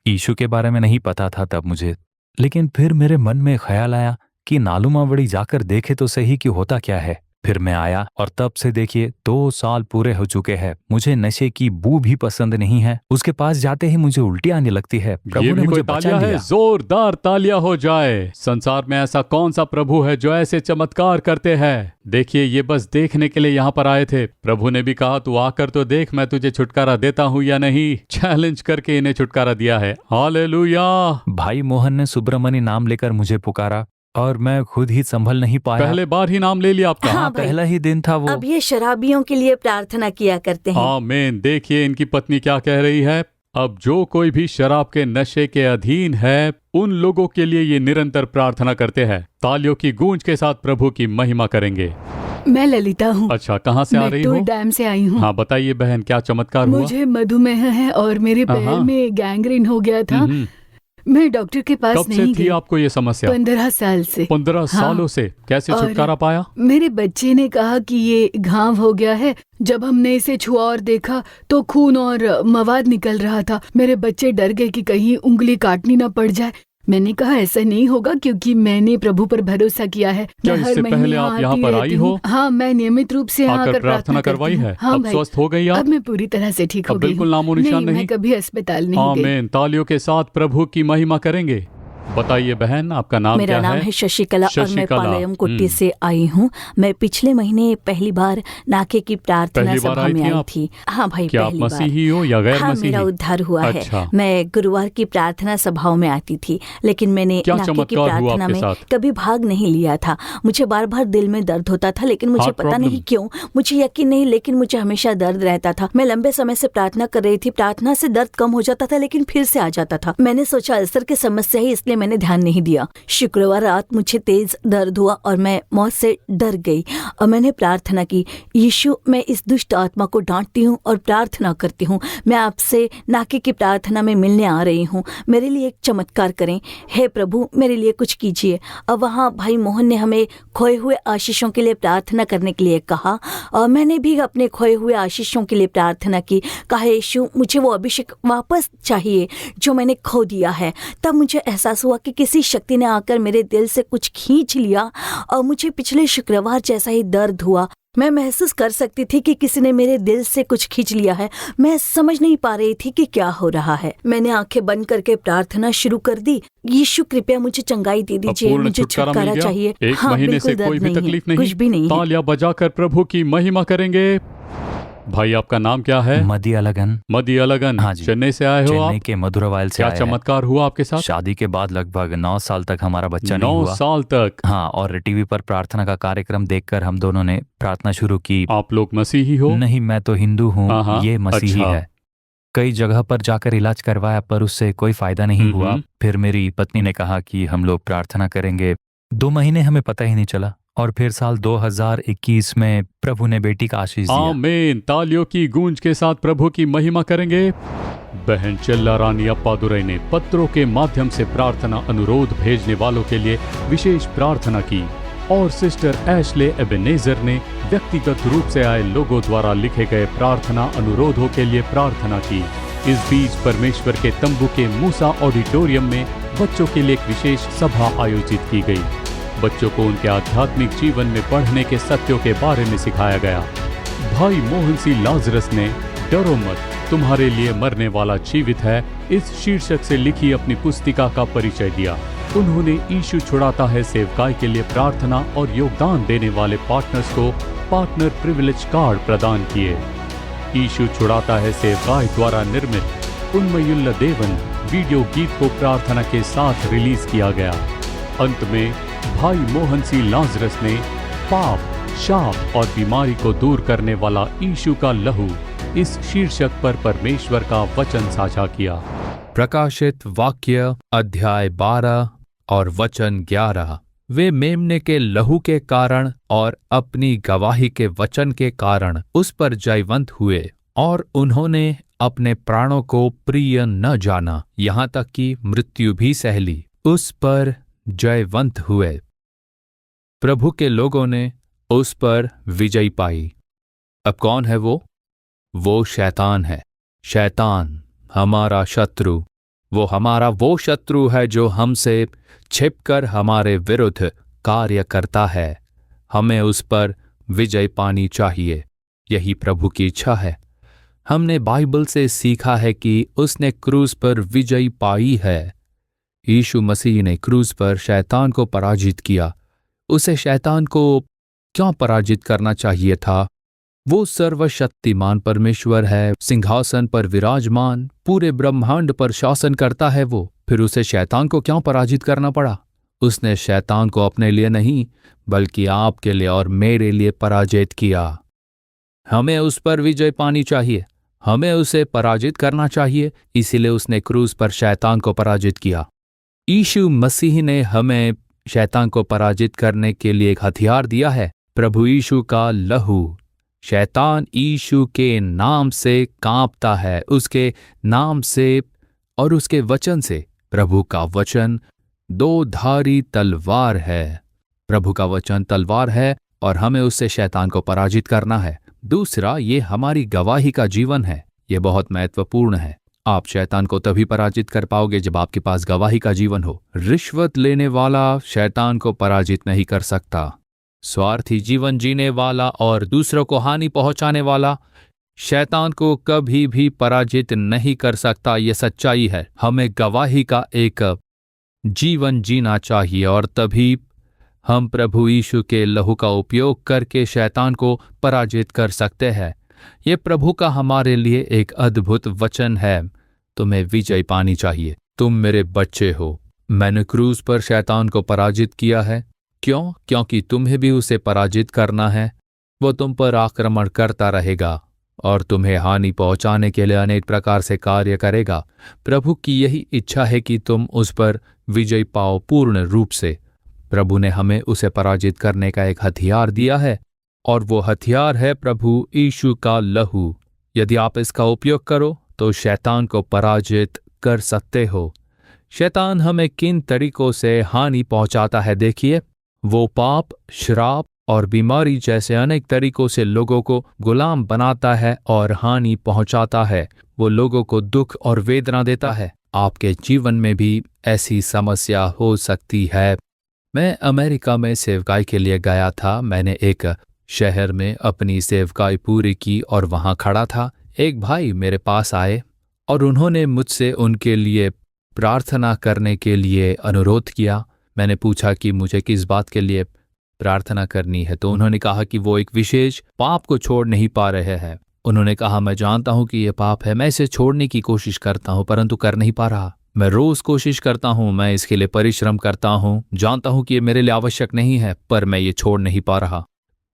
यीशु के बारे में नहीं पता था तब मुझे, लेकिन फिर मेरे मन में ख्याल आया कि नालूमावड़ी जाकर देखे तो सही कि होता क्या है। फिर मैं आया और तब से देखिए 2 साल पूरे हो चुके हैं। मुझे नशे की बू भी पसंद नहीं है। उसके पास जाते ही मुझे उल्टी आने लगती है। प्रभु ये ने भी मुझे कोई बचा तालियां है? लिया। जोरदार तालियां हो जाए। संसार में ऐसा कौन सा प्रभु है जो ऐसे चमत्कार करते हैं? देखिए, ये बस देखने के लिए यहाँ पर आए थे। प्रभु ने भी कहा तू आकर तो देख, मैं तुझे छुटकारा देता हूँ या नहीं। चैलेंज करके इन्हें छुटकारा दिया है। हालेलुया। भाई मोहन ने सुब्रमणि नाम लेकर मुझे पुकारा और मैं खुद ही संभल नहीं पाया। पहले बार ही नाम ले लिया आपका। हाँ भाई। पहला ही दिन था वो। अब ये शराबियों के लिए प्रार्थना किया करते हैं। आमीन। देखिए इनकी पत्नी क्या कह रही है। अब जो कोई भी शराब के नशे के अधीन है, उन लोगों के लिए ये निरंतर प्रार्थना करते हैं। तालियों की गूंज के साथ प्रभु की महिमा करेंगे। मैं ललिता हूँ। अच्छा, कहाँ से आ रही मेट्टूर हो? डैम से आई हूँ। हाँ, बताइए बहन, क्या चमत्कार हुआ? मुझे मधुमेह है और मेरे पैर हाँ। में गैंग्रीन हो गया था। मैं डॉक्टर के पास कब से नहीं थी गई। आपको ये समस्या? 15 साल से। 15 सालों से? कैसे और छुटकारा पाया? मेरे बच्चे ने कहा कि ये घाव हो गया है। जब हमने इसे छुआ और देखा तो खून और मवाद निकल रहा था। मेरे बच्चे डर गए कि कहीं उंगली काटनी न पड़ जाए। मैंने कहा ऐसा नहीं होगा क्योंकि मैंने प्रभु पर भरोसा किया है। क्या मैं हर इससे महीने पहले आप यहाँ आती पर रहती आई हो? हूँ। हाँ, मैं नियमित रूप से यहाँ आकर आकर प्रार्थना करती करवाई हूँ। है? हाँ अब भाई, स्वस्थ हो गई अब आप? मैं पूरी तरह से ठीक हो अब गई बिल्कुल हूँ। नामो निशान नहीं? मैं कभी अस्पताल नहीं गई। आमीन। तालियों के साथ प्रभु की महिमा करेंगे। बताइए बहन, आपका नाम मेरा क्या नाम है शशिकला और मैं शशिकला। पालयम कुट्टी से आई हूँ। मैं पिछले महीने पहली बार नाके की प्रार्थना पहली बार सभा आई में थी आई आप? थी। हाँ भाई, क्या आप पहली बार। मसीही हो या गैर हाँ, मसीही? मेरा उद्धार हुआ अच्छा। है। मैं गुरुवार की प्रार्थना सभाओं में आती थी, लेकिन मैंने क्या नाके की चमत्कार हुआ प्रार्थना आपके में साथ? कभी भाग नहीं लिया था। मुझे बार बार दिल में दर्द होता था, लेकिन मुझे Heart पता problem? नहीं क्यों, मुझे यकीन नहीं, लेकिन मुझे हमेशा दर्द रहता था। मैं लंबे समय से प्रार्थना कर रही थी। प्रार्थना से दर्द कम हो जाता था, लेकिन फिर से आ जाता था। मैंने सोचा अल्सर की समस्या है, इसलिए मैंने ध्यान नहीं दिया। शुक्रवार रात मुझे तेज दर्द हुआ और मैं मौत से डर गई और मैंने प्रार्थना की, यीशु मैं इस दुष्ट आत्मा को डांटती हूँ और प्रार्थना करती हूँ। मैं आपसे नाके की प्रार्थना में मिलने आ रही हूँ। मेरे लिए एक चमत्कार करें। हे प्रभु, मेरे लिए कुछ कीजिए। अब वहाँ भाई मोहन ने हमें खोए हुए आशीषों के लिए प्रार्थना करने के लिए कहा और मैंने भी अपने खोए हुए आशीषों के लिए प्रार्थना की। कहा यीशु, मुझे वो अभिषेक वापस चाहिए जो मैंने खो दिया है। तब मुझे एहसास हुआ कि किसी शक्ति ने आकर मेरे दिल से कुछ खींच लिया और मुझे पिछले शुक्रवार जैसा ही दर्द हुआ। मैं महसूस कर सकती थी कि किसी ने मेरे दिल से कुछ खींच लिया है। मैं समझ नहीं पा रही थी कि क्या हो रहा है। मैंने आंखें बंद करके प्रार्थना शुरू कर दी, यीशु कृपया मुझे चंगाई दे दीजिए, पूर्ण मुझे छुटकारा मिल छुटकारा गया? चाहिए। एक हाँ, महीने बिल्कुल से कोई दर्द भी नहीं तकलीफ है, नहीं? कुछ भी नहीं है। तालियां बजाकर प्रभु की महिमा करेंगे। भाई, आपका नाम क्या है? मदी अलगन। मदी अलगन। हाँ जी। चेन्नई से आए हो चेन्नई आप? के मधुरावायल से क्या आया है। चमत्कार हुआ आपके साथ? शादी के बाद लगभग 9 साल तक हमारा बच्चा नहीं 9 हुआ। साल तक? हाँ, और टीवी पर प्रार्थना का कार्यक्रम देखकर हम दोनों ने प्रार्थना शुरू की। आप लोग मसीही हो? नहीं, मैं तो हिंदू हूँ, हाँ, ये मसीही अच्छा। है। कई जगह पर जाकर इलाज करवाया पर उससे कोई फायदा नहीं हुआ। फिर मेरी पत्नी ने कहा कि हम लोग प्रार्थना करेंगे। 2 महीने हमें पता ही नहीं चला और फिर साल 2021 में प्रभु ने बेटी का आशीष दिया। आमीन। तालियों की गूंज के साथ प्रभु की महिमा करेंगे। बहन चल्ला रानी अप्पादुरई ने पत्रों के माध्यम से प्रार्थना अनुरोध भेजने वालों के लिए विशेष प्रार्थना की और सिस्टर एशले एबेनेजर ने व्यक्तिगत रूप से आए लोगों द्वारा लिखे गए प्रार्थना अनुरोधों के लिए प्रार्थना की। इस बीच परमेश्वर के तंबू के मूसा ऑडिटोरियम में बच्चों के लिए एक विशेष सभा आयोजित की गई। बच्चों को उनके आध्यात्मिक जीवन में पढ़ने के सत्यों के बारे में सिखाया गया। भाई मोहन सी लाजरस ने डरो मत, तुम्हारे लिए मरने वाला जीवित है, इस शीर्षक से लिखी अपनी पुस्तिका का परिचय दिया। उन्होंने यीशु छुड़ाता है सेवकाई के लिए प्रार्थना और योगदान देने वाले पार्टनर्स को पार्टनर प्रिविलेज कार्ड प्रदान किए। यीशु छुड़ाता है सेवकाई द्वारा निर्मित उन्मयुल्ला देवन वीडियो गीत को प्रार्थना के साथ रिलीज किया गया। अंत में भाई मोहन सी लाजरस ने पाप, शाप और बीमारी को दूर करने वाला यीशु का लहू इस शीर्षक पर परमेश्वर का वचन साझा किया। प्रकाशित वाक्य अध्याय 12 और वचन 11। वे मेमने के लहू के कारण और अपनी गवाही के वचन के कारण उस पर जयवंत हुए और उन्होंने अपने प्राणों को प्रिय न जाना, यहाँ तक कि मृत्यु भी सह ली, उस पर जयवंत हुए। प्रभु के लोगों ने उस पर विजय पाई। अब कौन है वो? वो शैतान है। शैतान हमारा शत्रु, वो हमारा वो शत्रु है जो हमसे छिपकर हमारे विरुद्ध कार्य करता है। हमें उस पर विजय पानी चाहिए, यही प्रभु की इच्छा है। हमने बाइबल से सीखा है कि उसने क्रूस पर विजय पाई है। यीशु मसीह ने क्रूस पर शैतान को पराजित किया। उसे शैतान को क्यों पराजित करना चाहिए था? वो सर्वशक्तिमान परमेश्वर है, सिंहासन पर विराजमान, पूरे ब्रह्मांड पर शासन करता है वो। फिर उसे शैतान को क्यों पराजित करना पड़ा? उसने शैतान को अपने लिए नहीं बल्कि आपके लिए और मेरे लिए पराजित किया। हमें उस पर विजय पानी चाहिए, हमें उसे पराजित करना चाहिए, इसीलिए उसने क्रूस पर शैतान को पराजित किया। यीशु मसीह ने हमें शैतान को पराजित करने के लिए एक हथियार दिया है, प्रभु यीशु का लहू। शैतान यीशु के नाम से कांपता है, उसके नाम से और उसके वचन से। प्रभु का वचन 2 धारी तलवार है। प्रभु का वचन तलवार है और हमें उससे शैतान को पराजित करना है। दूसरा, ये हमारी गवाही का जीवन है। ये बहुत महत्वपूर्ण है। आप शैतान को तभी पराजित कर पाओगे जब आपके पास गवाही का जीवन हो। रिश्वत लेने वाला शैतान को पराजित नहीं कर सकता। स्वार्थी जीवन जीने वाला और दूसरों को हानि पहुंचाने वाला शैतान को कभी भी पराजित नहीं कर सकता। ये सच्चाई है। हमें गवाही का एक जीवन जीना चाहिए और तभी हम प्रभु यीशु के लहू का उपयोग करके शैतान को पराजित कर सकते हैं। ये प्रभु का हमारे लिए एक अद्भुत वचन है। तुम्हें विजय पानी चाहिए। तुम मेरे बच्चे हो। मैंने क्रूस पर शैतान को पराजित किया है। क्यों? क्योंकि तुम्हें भी उसे पराजित करना है। वो तुम पर आक्रमण करता रहेगा और तुम्हें हानि पहुंचाने के लिए अनेक प्रकार से कार्य करेगा। प्रभु की यही इच्छा है कि तुम उस पर विजय पाओ पूर्ण रूप से। प्रभु ने हमें उसे पराजित करने का एक हथियार दिया है और वो हथियार है प्रभु यीशु का लहू। यदि आप इसका उपयोग करो तो शैतान को पराजित कर सकते हो। शैतान हमें किन तरीकों से हानि पहुंचाता है? देखिए, वो पाप, श्राप और बीमारी जैसे अनेक तरीकों से लोगों को गुलाम बनाता है और हानि पहुंचाता है। वो लोगों को दुख और वेदना देता है। आपके जीवन में भी ऐसी समस्या हो सकती है। मैं अमेरिका में सेवकाई के लिए गया था। मैंने एक शहर में अपनी सेवकाई पूरी की और वहां खड़ा था। एक भाई मेरे पास आए और उन्होंने मुझसे उनके लिए प्रार्थना करने के लिए अनुरोध किया। मैंने पूछा कि मुझे किस बात के लिए प्रार्थना करनी है, तो उन्होंने कहा कि वो एक विशेष पाप को छोड़ नहीं पा रहे हैं। उन्होंने कहा, मैं जानता हूं कि ये पाप है, मैं इसे छोड़ने की कोशिश करता हूं परंतु कर नहीं पा रहा। मैं रोज कोशिश करता हूं, मैं इसके लिए परिश्रम करता हूं, जानता हूं कि ये मेरे लिए आवश्यक नहीं है, पर मैं ये छोड़ नहीं पा रहा।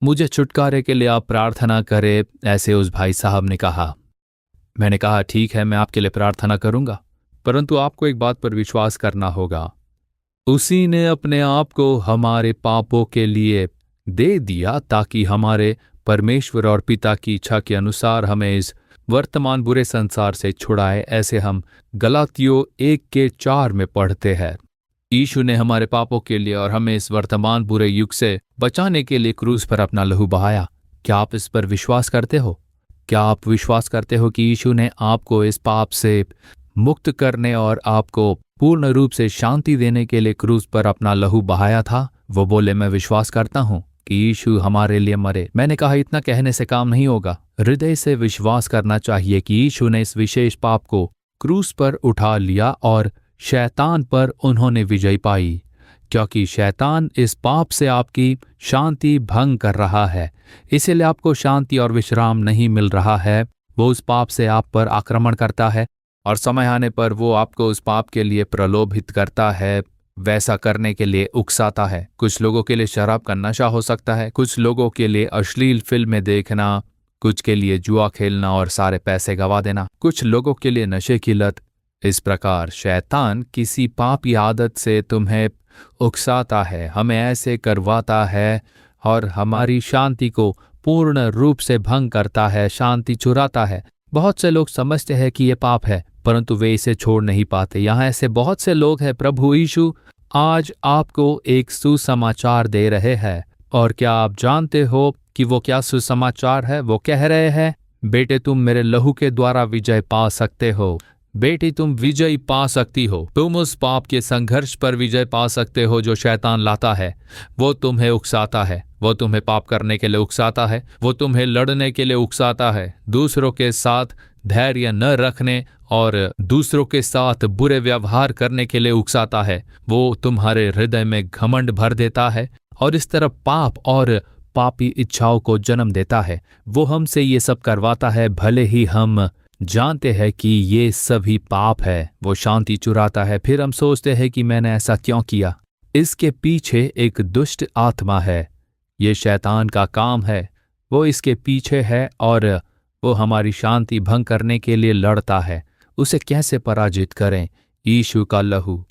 मुझे छुटकारे के लिए आप प्रार्थना करें, ऐसे उस भाई साहब ने कहा। मैंने कहा ठीक है, मैं आपके लिए प्रार्थना करूंगा, परंतु आपको एक बात पर विश्वास करना होगा। उसी ने अपने आप को हमारे पापों के लिए दे दिया ताकि हमारे परमेश्वर और पिता की इच्छा के अनुसार हमें इस वर्तमान बुरे संसार से छुड़ाए। ऐसे हम गलातियों 1:4 में पढ़ते हैं। यीशु ने हमारे पापों के लिए और हमें इस वर्तमान बुरे युग से बचाने के लिए क्रूस पर अपना लहू बहाया। क्या आप इस पर विश्वास करते हो? क्या आप विश्वास करते हो कि यीशु ने आपको इस पाप से मुक्त करने और आपको पूर्ण रूप से शांति देने के लिए क्रूस पर अपना लहू बहाया था? वो बोले, मैं विश्वास करता हूं कि यीशु हमारे लिए मरे। मैंने कहा इतना कहने से काम नहीं होगा, हृदय से विश्वास करना चाहिए कि यीशु ने इस विशेष पाप को क्रूस पर उठा लिया और शैतान पर उन्होंने विजय पाई, क्योंकि शैतान इस पाप से आपकी शांति भंग कर रहा है, इसीलिए आपको शांति और विश्राम नहीं मिल रहा है। वो उस पाप से आप पर आक्रमण करता है और समय आने पर वो आपको उस पाप के लिए प्रलोभित करता है, वैसा करने के लिए उकसाता है। कुछ लोगों के लिए शराब का नशा हो सकता है, कुछ लोगों के लिए अश्लील फिल्में देखना, कुछ के लिए जुआ खेलना और सारे पैसे गंवा देना, कुछ लोगों के लिए नशे की लत। इस प्रकार शैतान किसी पापी आदत से तुम्हें उकसाता है, हमें ऐसे करवाता है और हमारी शांति को पूर्ण रूप से भंग करता है, शांति चुराता है। बहुत से लोग समझते हैं कि ये पाप है, परंतु वे इसे छोड़ नहीं पाते। यहाँ ऐसे बहुत से लोग हैं। प्रभु यीशु आज आपको एक सुसमाचार दे रहे हैं, और क्या आप जानते हो कि वो क्या सुसमाचार है? वो कह रहे हैं, बेटे तुम मेरे लहू के द्वारा विजय पा सकते हो, बेटी तुम विजय पा सकती हो, तुम उस पाप के संघर्ष पर विजय पा सकते हो जो शैतान लाता है। वो तुम्हें उकसाता है, वो तुम्हें पाप करने के लिए उकसाता है, वो तुम्हें लड़ने के लिए उकसाता है, दूसरों के साथ धैर्य न रखने और दूसरों के साथ बुरे व्यवहार करने के लिए उकसाता है। वो तुम्हारे हृदय में घमंड भर देता है और इस तरह पाप और पापी इच्छाओं को जन्म देता है। वो हमसे ये सब करवाता है, भले ही हम जानते हैं कि ये सभी पाप है। वो शांति चुराता है, फिर हम सोचते हैं कि मैंने ऐसा क्यों किया। इसके पीछे एक दुष्ट आत्मा है, ये शैतान का काम है। वो इसके पीछे है और वो हमारी शांति भंग करने के लिए लड़ता है। उसे कैसे पराजित करें? यीशु का लहू।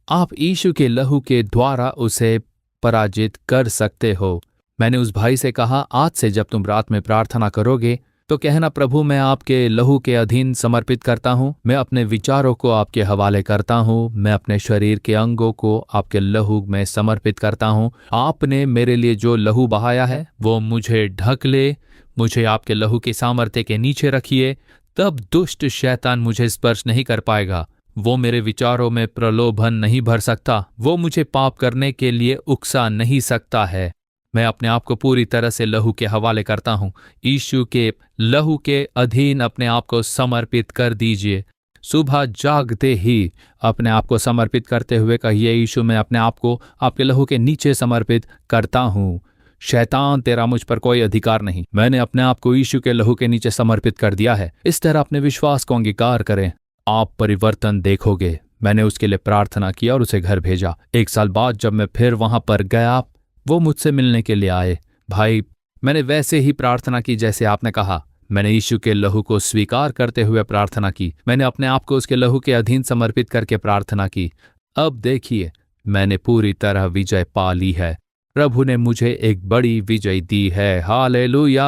आप यीशु के लहू के द्वारा उसे पराजित कर सकते हो। मैंने उस भाई से कहा, आज से जब तुम रात में प्रार्थना करोगे तो कहना, प्रभु मैं आपके लहू के अधीन समर्पित करता हूँ, मैं अपने विचारों को आपके हवाले करता हूँ, मैं अपने शरीर के अंगों को आपके लहू में समर्पित करता हूँ। आपने मेरे लिए जो लहू बहाया है वो मुझे ढक ले, मुझे आपके लहू के सामर्थ्य के नीचे रखिए, तब दुष्ट शैतान मुझे स्पर्श नहीं कर पाएगा। वो मेरे विचारों में प्रलोभन नहीं भर सकता, वो मुझे पाप करने के लिए उकसा नहीं सकता है। मैं अपने आप को पूरी तरह से लहू के हवाले करता हूँ। यीशु के लहू के अधीन अपने आप को समर्पित कर दीजिए। सुबह जागते ही अपने आप को समर्पित करते हुए कहिए, यीशु मैं अपने आप को आपके लहू के नीचे समर्पित करता हूँ। शैतान तेरा मुझ पर कोई अधिकार नहीं, मैंने अपने आप को यीशु के लहू के नीचे समर्पित कर दिया है। इस तरह अपने विश्वास को अंगीकार करें, आप परिवर्तन देखोगे। मैंने उसके लिए प्रार्थना किया और उसे घर भेजा। 1 साल बाद जब मैं फिर वहां पर गया, वो मुझसे मिलने के लिए आए। भाई, मैंने वैसे ही प्रार्थना की जैसे आपने कहा। मैंने यीशु के लहू को स्वीकार करते हुए प्रार्थना की। मैंने अपने आप को उसके लहू के अधीन समर्पित करके प्रार्थना की। अब देखिए, मैंने पूरी तरह विजय पा ली है। प्रभु ने मुझे एक बड़ी विजय दी है। हालेलुया।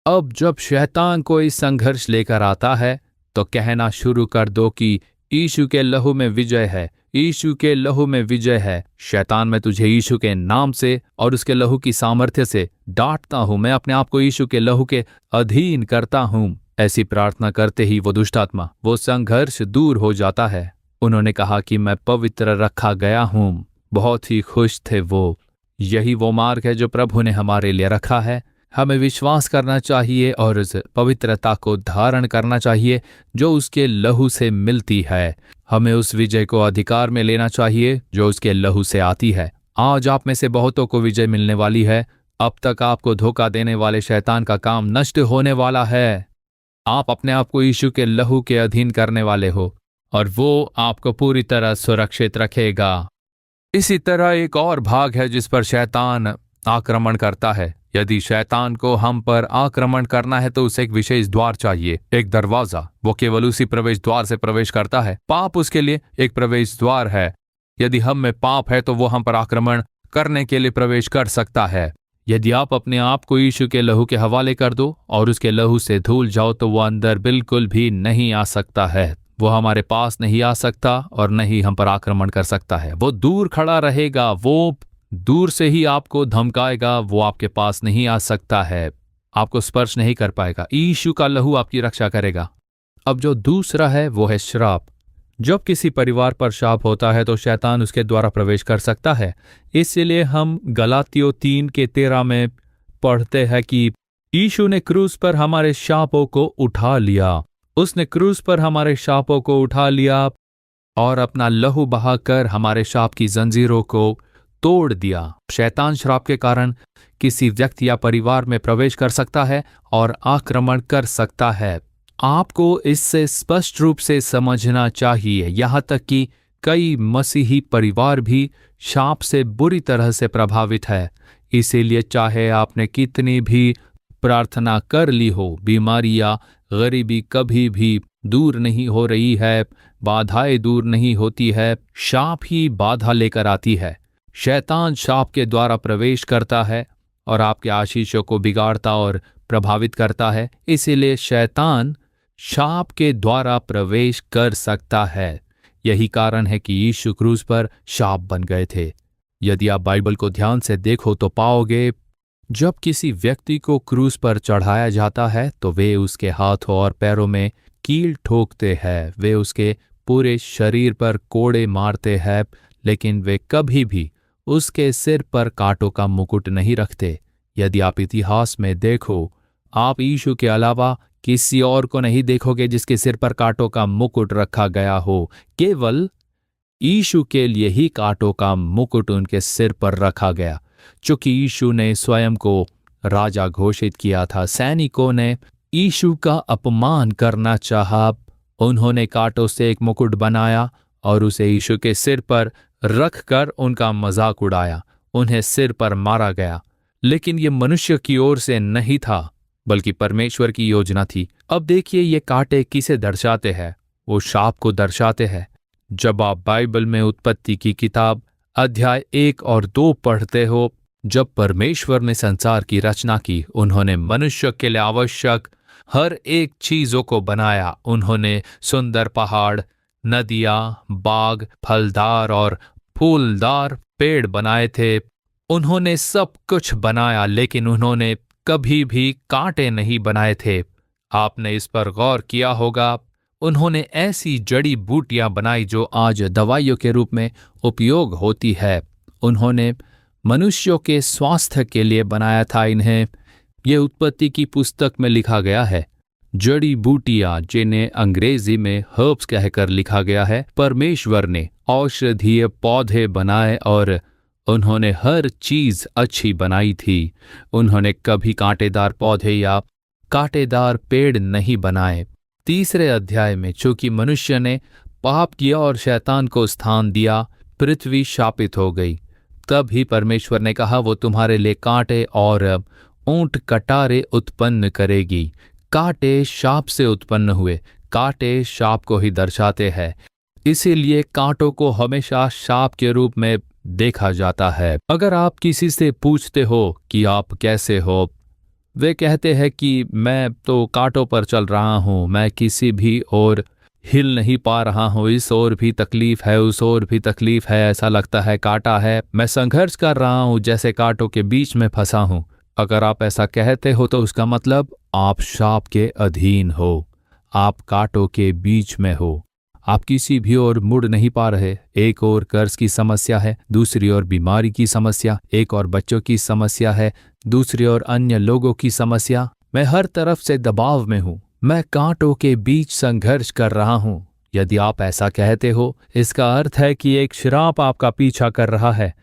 अब जब शैतान कोई संघर्ष लेकर आता है तो कहना शुरू कर दो कि यीशु के लहू में विजय है, यीशु के लहू में विजय है। शैतान, मैं तुझे यीशु के नाम से और उसके लहू की सामर्थ्य से डांटता हूं। मैं अपने आप को यीशु के लहू के अधीन करता हूं। ऐसी प्रार्थना करते ही वो दुष्ट आत्मा, वो संघर्ष दूर हो जाता है। उन्होंने कहा कि मैं पवित्र रखा गया हूं। बहुत ही खुश थे वो। यही वो मार्ग है जो प्रभु ने हमारे लिए रखा है। हमें विश्वास करना चाहिए और उस पवित्रता को धारण करना चाहिए जो उसके लहू से मिलती है। हमें उस विजय को अधिकार में लेना चाहिए जो उसके लहू से आती है। आज आप में से बहुतों को विजय मिलने वाली है। अब तक आपको धोखा देने वाले शैतान का काम नष्ट होने वाला है। आप अपने आप को यीशु के लहू के अधीन करने वाले हो और वो आपको पूरी तरह सुरक्षित रखेगा। इसी तरह एक और भाग है जिस पर शैतान आक्रमण करता है। यदि शैतान को हम पर आक्रमण करना है तो उसे एक विशेष द्वार चाहिए, एक दरवाजा। वो केवल उसी प्रवेश द्वार से प्रवेश करता है। पाप उसके लिए एक प्रवेश द्वार है। यदि हम में पाप है तो वो हम पर आक्रमण करने के लिए प्रवेश कर सकता है। यदि आप अपने आप को यीशु के लहू के हवाले कर दो और उसके लहू से धुल जाओ तो वो अंदर बिल्कुल भी नहीं आ सकता है। वो हमारे पास नहीं आ सकता और नहीं हम पर आक्रमण कर सकता है। वो दूर खड़ा रहेगा, वो दूर से ही आपको धमकाएगा, वो आपके पास नहीं आ सकता है, आपको स्पर्श नहीं कर पाएगा। यीशु का लहू आपकी रक्षा करेगा। अब जो दूसरा है वो है श्राप। जब किसी परिवार पर शाप होता है तो शैतान उसके द्वारा प्रवेश कर सकता है। इसलिए हम गलातियों 3:13 में पढ़ते हैं कि यीशु ने क्रूस पर हमारे शापों को उठा लिया। उसने क्रूस पर हमारे शापों को उठा लिया और अपना लहू बहाकर हमारे शाप की जंजीरों को तोड़ दिया। शैतान श्राप के कारण किसी व्यक्ति या परिवार में प्रवेश कर सकता है और आक्रमण कर सकता है। आपको इससे स्पष्ट रूप से समझना चाहिए। यहाँ तक कि कई मसीही परिवार भी शाप से बुरी तरह से प्रभावित है। इसीलिए चाहे आपने कितनी भी प्रार्थना कर ली हो, बीमारी या गरीबी कभी भी दूर नहीं हो रही है, बाधाएं दूर नहीं होती है, शाप ही बाधा लेकर आती है। शैतान शाप के द्वारा प्रवेश करता है और आपके आशीषों को बिगाड़ता और प्रभावित करता है। इसीलिए शैतान शाप के द्वारा प्रवेश कर सकता है। यही कारण है कि यीशु क्रूस पर शाप बन गए थे। यदि आप बाइबल को ध्यान से देखो तो पाओगे, जब किसी व्यक्ति को क्रूस पर चढ़ाया जाता है तो वे उसके हाथों और पैरों में कील ठोकते हैं, वे उसके पूरे शरीर पर कोड़े मारते हैं, लेकिन वे कभी भी उसके सिर पर कांटों का मुकुट नहीं रखते। यदि आप इतिहास में देखो, आप यीशु के अलावा किसी और को नहीं देखोगे जिसके सिर पर कांटों का मुकुट रखा गया हो। केवल यीशु के लिए ही कांटों का मुकुट उनके सिर पर रखा गया। चूंकि यीशु ने स्वयं को राजा घोषित किया था, सैनिकों ने यीशु का अपमान करना चाहा। उन्होंने कांटों से एक मुकुट बनाया और उसे यीशु के सिर पर रखकर उनका मजाक उड़ाया। उन्हें सिर पर मारा गया, लेकिन ये मनुष्य की ओर से नहीं था बल्कि परमेश्वर की योजना थी। अब देखिए ये कांटे किसे दर्शाते हैं? वो शाप को दर्शाते हैं। जब आप बाइबल में उत्पत्ति की किताब अध्याय 1 और 2 पढ़ते हो, जब परमेश्वर ने संसार की रचना की, उन्होंने मनुष्य के लिए आवश्यक हर एक चीजों को बनाया। उन्होंने सुंदर पहाड़, नदियां, बाग, फलदार और फूलदार पेड़ बनाए थे। उन्होंने सब कुछ बनाया, लेकिन उन्होंने कभी भी कांटे नहीं बनाए थे। आपने इस पर गौर किया होगा। उन्होंने ऐसी जड़ी बूटियां बनाई जो आज दवाइयों के रूप में उपयोग होती है। उन्होंने मनुष्यों के स्वास्थ्य के लिए बनाया था इन्हें। ये उत्पत्ति की पुस्तक में लिखा गया है। जड़ी बूटियां, जिन्हें अंग्रेजी में हर्ब्स कहकर लिखा गया है, परमेश्वर ने औषधीय पौधे बनाए और उन्होंने हर चीज अच्छी बनाई थी। उन्होंने कभी कांटेदार पौधे या कांटेदार पेड़ नहीं बनाए। 3 अध्याय में चूंकि मनुष्य ने पाप किया और शैतान को स्थान दिया, पृथ्वी शापित हो गई। तब ही परमेश्वर ने कहा, वो तुम्हारे लिए कांटे और ऊंट कटारे उत्पन्न करेगी। कांटे शाप से उत्पन्न हुए। कांटे शाप को ही दर्शाते हैं। इसीलिए कांटों को हमेशा शाप के रूप में देखा जाता है। अगर आप किसी से पूछते हो कि आप कैसे हो, वे कहते हैं कि मैं तो कांटों पर चल रहा हूँ, मैं किसी भी और हिल नहीं पा रहा हूँ, इस ओर भी तकलीफ है, उस ओर भी तकलीफ है, ऐसा लगता है कांटा है, मैं संघर्ष कर रहा हूँ, जैसे कांटों के बीच में फंसा हूँ। अगर आप ऐसा कहते हो तो उसका मतलब आप शाप के अधीन हो, आप कांटों के बीच में हो, आप किसी भी ओर मुड़ नहीं पा रहे। एक ओर कर्ज की समस्या है, दूसरी ओर बीमारी की समस्या, एक और बच्चों की समस्या है, दूसरी ओर अन्य लोगों की समस्या। मैं हर तरफ से दबाव में हूँ, मैं कांटों के बीच संघर्ष कर रहा हूँ। यदि आप ऐसा कहते हो, इसका अर्थ है कि एक श्राप आपका पीछा कर रहा है।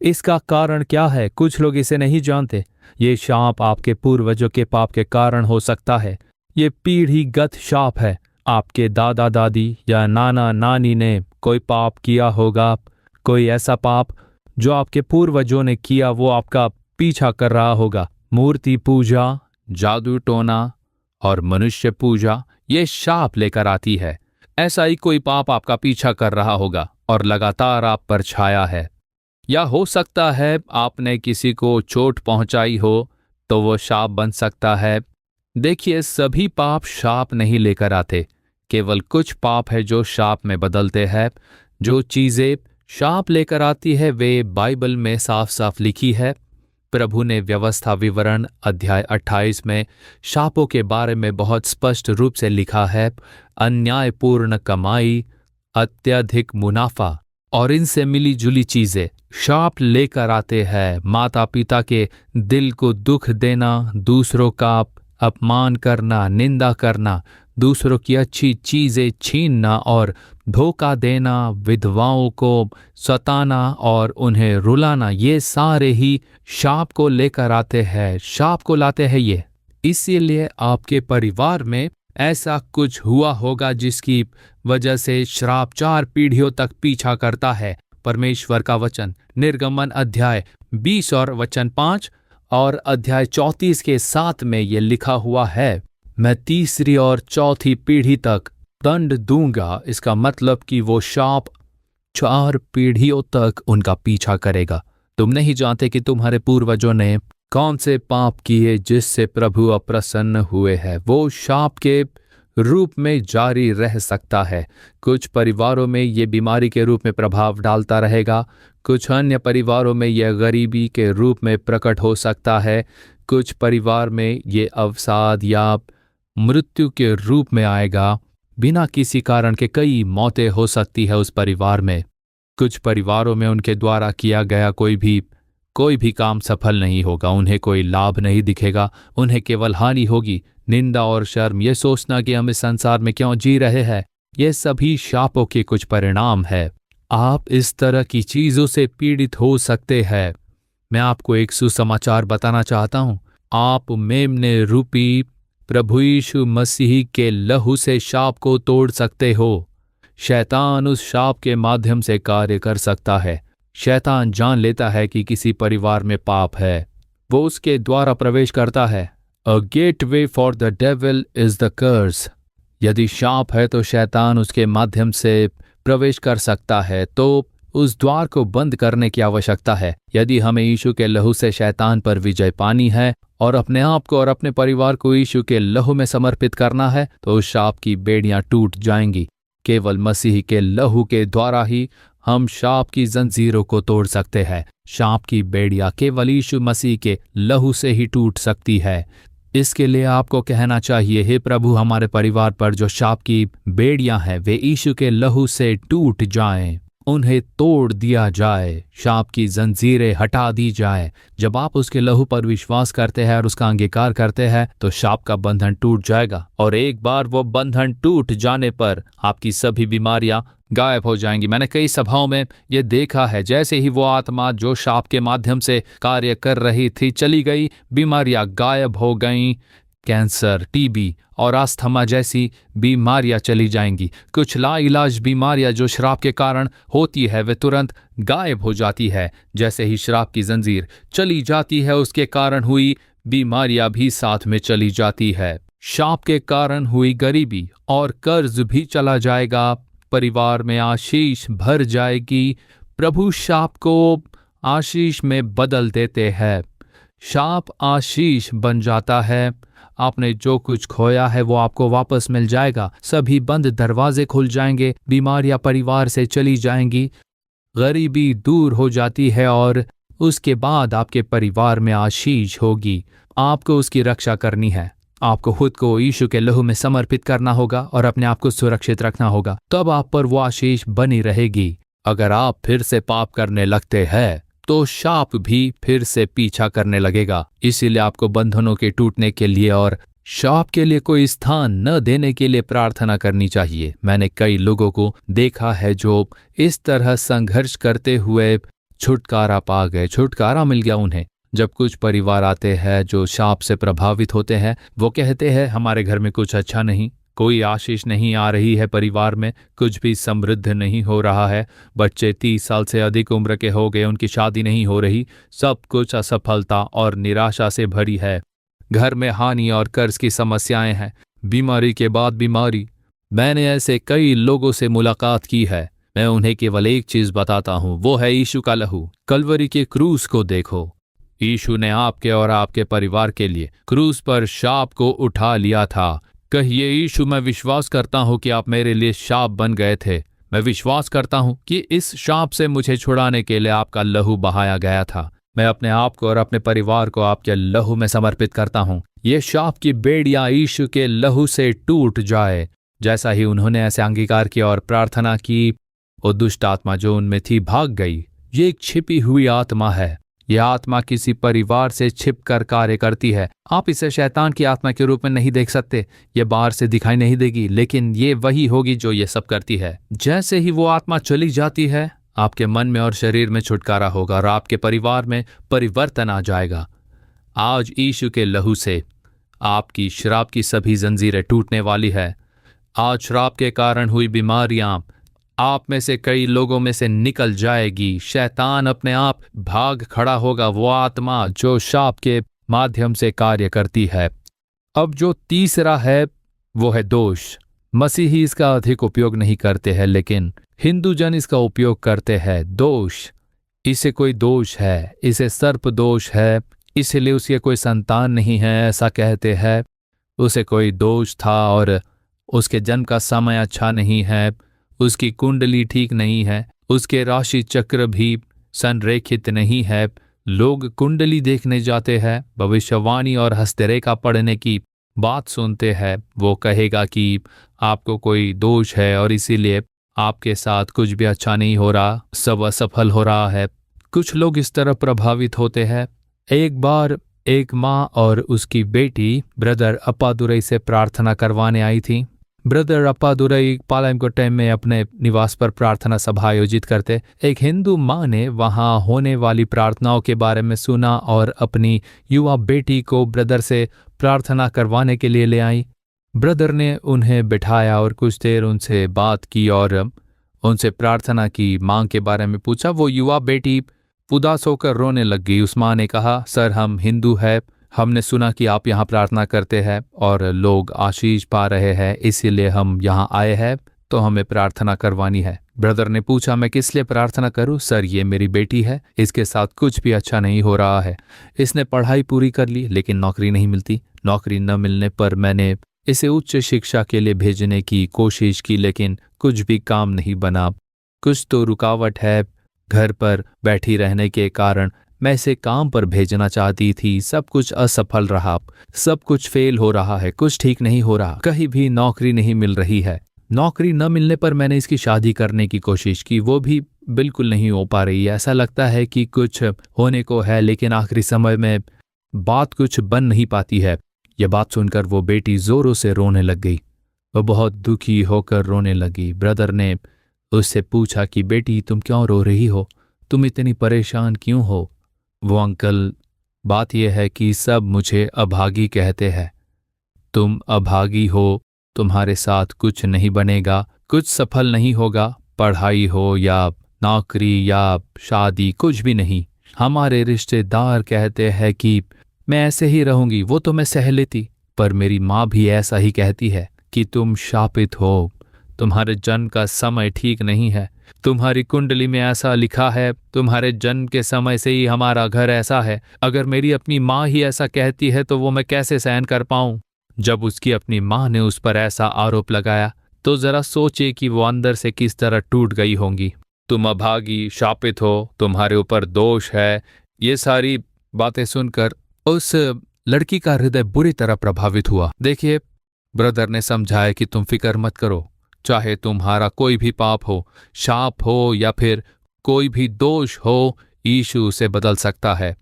इसका कारण क्या है? कुछ लोग इसे नहीं जानते। ये शाप आपके पूर्वजों के पाप के कारण हो सकता है। ये पीढ़ीगत शाप है। आपके दादा दादी या नाना नानी ने कोई पाप किया होगा, कोई ऐसा पाप जो आपके पूर्वजों ने किया, वो आपका पीछा कर रहा होगा। मूर्ति पूजा, जादू टोना और मनुष्य पूजा ये शाप लेकर आती है। ऐसा ही कोई पाप आपका पीछा कर रहा होगा और लगातार आप पर छाया है। या हो सकता है आपने किसी को चोट पहुंचाई हो तो वो शाप बन सकता है। देखिए, सभी पाप शाप नहीं लेकर आते, केवल कुछ पाप है जो शाप में बदलते हैं। जो चीजें शाप लेकर आती है वे बाइबल में साफ साफ लिखी है। प्रभु ने व्यवस्था विवरण अध्याय 28 में शापों के बारे में बहुत स्पष्ट रूप से लिखा है। अन्यायपूर्ण कमाई, अत्यधिक मुनाफा और इनसे मिली जुली चीजें शाप लेकर आते हैं। माता पिता के दिल को दुख देना, दूसरों का अपमान करना, निंदा करना, दूसरों की अच्छी चीजें छीनना और धोखा देना, विधवाओं को सताना और उन्हें रुलाना, ये सारे ही शाप को लेकर आते हैं, शाप को लाते हैं ये। इसीलिए आपके परिवार में ऐसा कुछ हुआ होगा जिसकी वजह से श्राप 4 पीढ़ियों तक पीछा करता है। परमेश्वर का वचन निर्गमन अध्याय 20 और वचन 5 और अध्याय 34 के 7 में ये लिखा हुआ है, मैं 3री और 4थी पीढ़ी तक दंड दूंगा। इसका मतलब कि वो शाप 4 पीढ़ियों तक उनका पीछा करेगा। तुम नहीं जानते कि तुम्हारे पूर्वजों ने कौन से पाप किए जिससे प्रभु अप्रसन्न हुए हैं। वो शाप के रूप में जारी रह सकता है। कुछ परिवारों में ये बीमारी के रूप में प्रभाव डालता रहेगा, कुछ अन्य परिवारों में यह गरीबी के रूप में प्रकट हो सकता है, कुछ परिवार में ये अवसाद या मृत्यु के रूप में आएगा। बिना किसी कारण के कई मौतें हो सकती है उस परिवार में। कुछ परिवारों में उनके द्वारा किया गया कोई भी काम सफल नहीं होगा, उन्हें कोई लाभ नहीं दिखेगा, उन्हें केवल हानि होगी। निंदा और शर्म, ये सोचना कि हम इस संसार में क्यों जी रहे हैं, ये सभी शापों के कुछ परिणाम है। आप इस तरह की चीजों से पीड़ित हो सकते हैं। मैं आपको एक सुसमाचार बताना चाहता हूं। आप मेमने रूपी प्रभु यीशु मसीह के लहू से शाप को तोड़ सकते हो। शैतान उस शाप के माध्यम से कार्य कर सकता है। शैतान जान लेता है कि किसी परिवार में पाप है, वो उसके द्वारा प्रवेश करता है। A gateway for the devil is the curse। यदि शाप है तो शैतान उसके माध्यम से प्रवेश कर सकता है, तो उस द्वार को बंद करने की आवश्यकता है। यदि हमें यीशु के लहू से शैतान पर विजय पानी है और अपने आप को और अपने परिवार को यीशु के लहू में समर्पित करना है, तो उस शाप की बेड़ियां टूट जाएंगी। केवल मसीह के लहू के द्वारा ही हम शाप की जंजीरों को तोड़ सकते हैं। शाप की बेड़ियां केवल यीशु मसीह के लहू से ही टूट सकती है। इसके लिए आपको कहना चाहिए, हे प्रभु, हमारे परिवार पर जो शाप की बेड़ियां हैं वे यीशु के लहू से टूट जाएं, उन्हें तोड़ दिया जाए, शाप की जंजीरें हटा दी जाए। जब आप उसके लहू पर विश्वास करते हैं और उसका अंगीकार करते हैं तो शाप का बंधन टूट जाएगा, और एक बार वो बंधन टूट जाने पर आपकी सभी बीमारियां गायब हो जाएंगी। मैंने कई सभाओं में ये देखा है, जैसे ही वो आत्मा जो शाप के माध्यम से कार्य कर रही थी चली गई, बीमारियां गायब हो गईं। कैंसर, टीबी और अस्थमा जैसी बीमारियां चली जाएंगी। कुछ लाइलाज बीमारियां जो श्राप के कारण होती है वे तुरंत गायब हो जाती है। जैसे ही श्राप की जंजीर चली जाती है, उसके कारण हुई बीमारियां भी साथ में चली जाती है। शाप के कारण हुई गरीबी और कर्ज भी चला जाएगा। परिवार में आशीष भर जाएगी। प्रभु शाप को आशीष में बदल देते हैं। शाप आशीष बन जाता है। आपने जो कुछ खोया है वो आपको वापस मिल जाएगा। सभी बंद दरवाजे खुल जाएंगे, बीमारियां परिवार से चली जाएंगी, गरीबी दूर हो जाती है और उसके बाद आपके परिवार में आशीष होगी। आपको उसकी रक्षा करनी है। आपको खुद को यीशु के लहू में समर्पित करना होगा और अपने आप को सुरक्षित रखना होगा, तब आप पर वो आशीष बनी रहेगी। अगर आप फिर से पाप करने लगते हैं तो शाप भी फिर से पीछा करने लगेगा। इसीलिए आपको बंधनों के टूटने के लिए और शाप के लिए कोई स्थान न देने के लिए प्रार्थना करनी चाहिए। मैंने कई लोगों को देखा है जो इस तरह संघर्ष करते हुए छुटकारा पा गए, छुटकारा मिल गया उन्हें। जब कुछ परिवार आते हैं जो शाप से प्रभावित होते हैं, वो कहते हैं हमारे घर में कुछ अच्छा नहीं, कोई आशीष नहीं आ रही है परिवार में, कुछ भी समृद्ध नहीं हो रहा है। बच्चे 30 साल से अधिक उम्र के हो गए, उनकी शादी नहीं हो रही। सब कुछ असफलता और निराशा से भरी है। घर में हानि और कर्ज की समस्याएं हैं, बीमारी के बाद बीमारी। मैंने ऐसे कई लोगों से मुलाकात की है। मैं उन्हें केवल एक चीज बताता हूं, वो है यीशु का लहू। कलवरी के क्रूस को देखो। यीशु ने आपके और आपके परिवार के लिए क्रूस पर शाप को उठा लिया था। कहिए, यीशु, मैं विश्वास करता हूं कि आप मेरे लिए शाप बन गए थे। मैं विश्वास करता हूं कि इस शाप से मुझे छुड़ाने के लिए आपका लहू बहाया गया था। मैं अपने आप को और अपने परिवार को आपके लहू में समर्पित करता हूं। ये शाप की बेड़ियां यीशु के लहू से टूट जाए। जैसा ही उन्होंने ऐसे अंगीकार किया और प्रार्थना की, वो दुष्ट आत्मा जो उनमें थी भाग गई। ये एक छिपी हुई आत्मा है। यह आत्मा किसी परिवार से छिपकर कार्य करती है। आप इसे शैतान की आत्मा के रूप में नहीं देख सकते। ये बाहर से दिखाई नहीं देगी, लेकिन ये वही होगी जो ये सब करती है। जैसे ही वो आत्मा चली जाती है, आपके मन में और शरीर में छुटकारा होगा और आपके परिवार में परिवर्तन आ जाएगा। आज यीशु के लहू से आपकी श्राप की सभी जंजीरें टूटने वाली है। आज श्राप के कारण हुई बीमारियां आप में से कई लोगों में से निकल जाएगी। शैतान अपने आप भाग खड़ा होगा, वो आत्मा जो शाप के माध्यम से कार्य करती है। अब जो तीसरा है वो है दोष। मसीही इसका अधिक उपयोग नहीं करते हैं, लेकिन हिंदू जन इसका उपयोग करते हैं। दोष, इसे कोई दोष है, इसे सर्प दोष है, इसलिए उसके कोई संतान नहीं है, ऐसा कहते हैं। उसे कोई दोष था और उसके जन्म का समय अच्छा नहीं है, उसकी कुंडली ठीक नहीं है, उसके राशि चक्र भी संरेखित नहीं है। लोग कुंडली देखने जाते हैं, भविष्यवाणी और हस्तरेखा पढ़ने की बात सुनते हैं। वो कहेगा कि आपको कोई दोष है और इसीलिए आपके साथ कुछ भी अच्छा नहीं हो रहा, सब असफल हो रहा है। कुछ लोग इस तरह प्रभावित होते हैं। एक बार एक माँ और उसकी बेटी ब्रदर अप्पादुरई से प्रार्थना करवाने आई थी। ब्रदर अप्पादुरई पालमकोट्टम में अपने निवास पर प्रार्थना सभा आयोजित करते। एक हिंदू माँ ने वहां होने वाली प्रार्थनाओं के बारे में सुना और अपनी युवा बेटी को ब्रदर से प्रार्थना करवाने के लिए ले आई। ब्रदर ने उन्हें बिठाया और कुछ देर उनसे बात की और उनसे प्रार्थना की मांग के बारे में पूछा। वो युवा बेटी उदास होकर रोने लग गई। उस माँ ने कहा, सर, हम हिंदू हैं, हमने सुना कि आप यहाँ प्रार्थना करते हैं और लोग आशीष पा रहे हैं, इसीलिए हम यहाँ आए हैं, तो हमें प्रार्थना करवानी है। ब्रदर ने पूछा, मैं किस लिए प्रार्थना करूँ? सर, ये मेरी बेटी है, इसके साथ कुछ भी अच्छा नहीं हो रहा है। इसने पढ़ाई पूरी कर ली लेकिन नौकरी नहीं मिलती। नौकरी न मिलने पर मैंने इसे उच्च शिक्षा के लिए भेजने की कोशिश की, लेकिन कुछ भी काम नहीं बना। कुछ तो रुकावट है, घर पर बैठी रहने के कारण मैं इसे काम पर भेजना चाहती थी। सब कुछ असफल रहा, सब कुछ फेल हो रहा है, कुछ ठीक नहीं हो रहा, कहीं भी नौकरी नहीं मिल रही है। नौकरी न मिलने पर मैंने इसकी शादी करने की कोशिश की, वो भी बिल्कुल नहीं हो पा रही है। ऐसा लगता है कि कुछ होने को है, लेकिन आखिरी समय में बात कुछ बन नहीं पाती है। यह बात सुनकर वो बेटी जोरों से रोने लग गई। वो बहुत दुखी होकर रोने लगी। ब्रदर ने उससे पूछा कि बेटी, तुम क्यों रो रही हो? तुम इतनी परेशान क्यों हो? वो, अंकल, बात यह है कि सब मुझे अभागी कहते हैं। तुम अभागी हो, तुम्हारे साथ कुछ नहीं बनेगा, कुछ सफल नहीं होगा, पढ़ाई हो या नौकरी या शादी, कुछ भी नहीं। हमारे रिश्तेदार कहते हैं कि मैं ऐसे ही रहूंगी, वो तो मैं सह लेती, पर मेरी माँ भी ऐसा ही कहती है कि तुम शापित हो, तुम्हारे जन्म का समय ठीक नहीं है, तुम्हारी कुंडली में ऐसा लिखा है, तुम्हारे जन्म के समय से ही हमारा घर ऐसा है। अगर मेरी अपनी माँ ही ऐसा कहती है तो वो मैं कैसे सहन कर पाऊं? जब उसकी अपनी माँ ने उस पर ऐसा आरोप लगाया तो जरा सोचे कि वो अंदर से किस तरह टूट गई होंगी। तुम अभागी, शापित हो, तुम्हारे ऊपर दोष है, ये सारी बातें सुनकर उस लड़की का हृदय बुरी तरह प्रभावित हुआ। देखिए, ब्रदर ने समझाया कि तुम फिक्र मत करो, चाहे तुम्हारा कोई भी पाप हो, शाप हो या फिर कोई भी दोष हो, यीशु उसे बदल सकता है।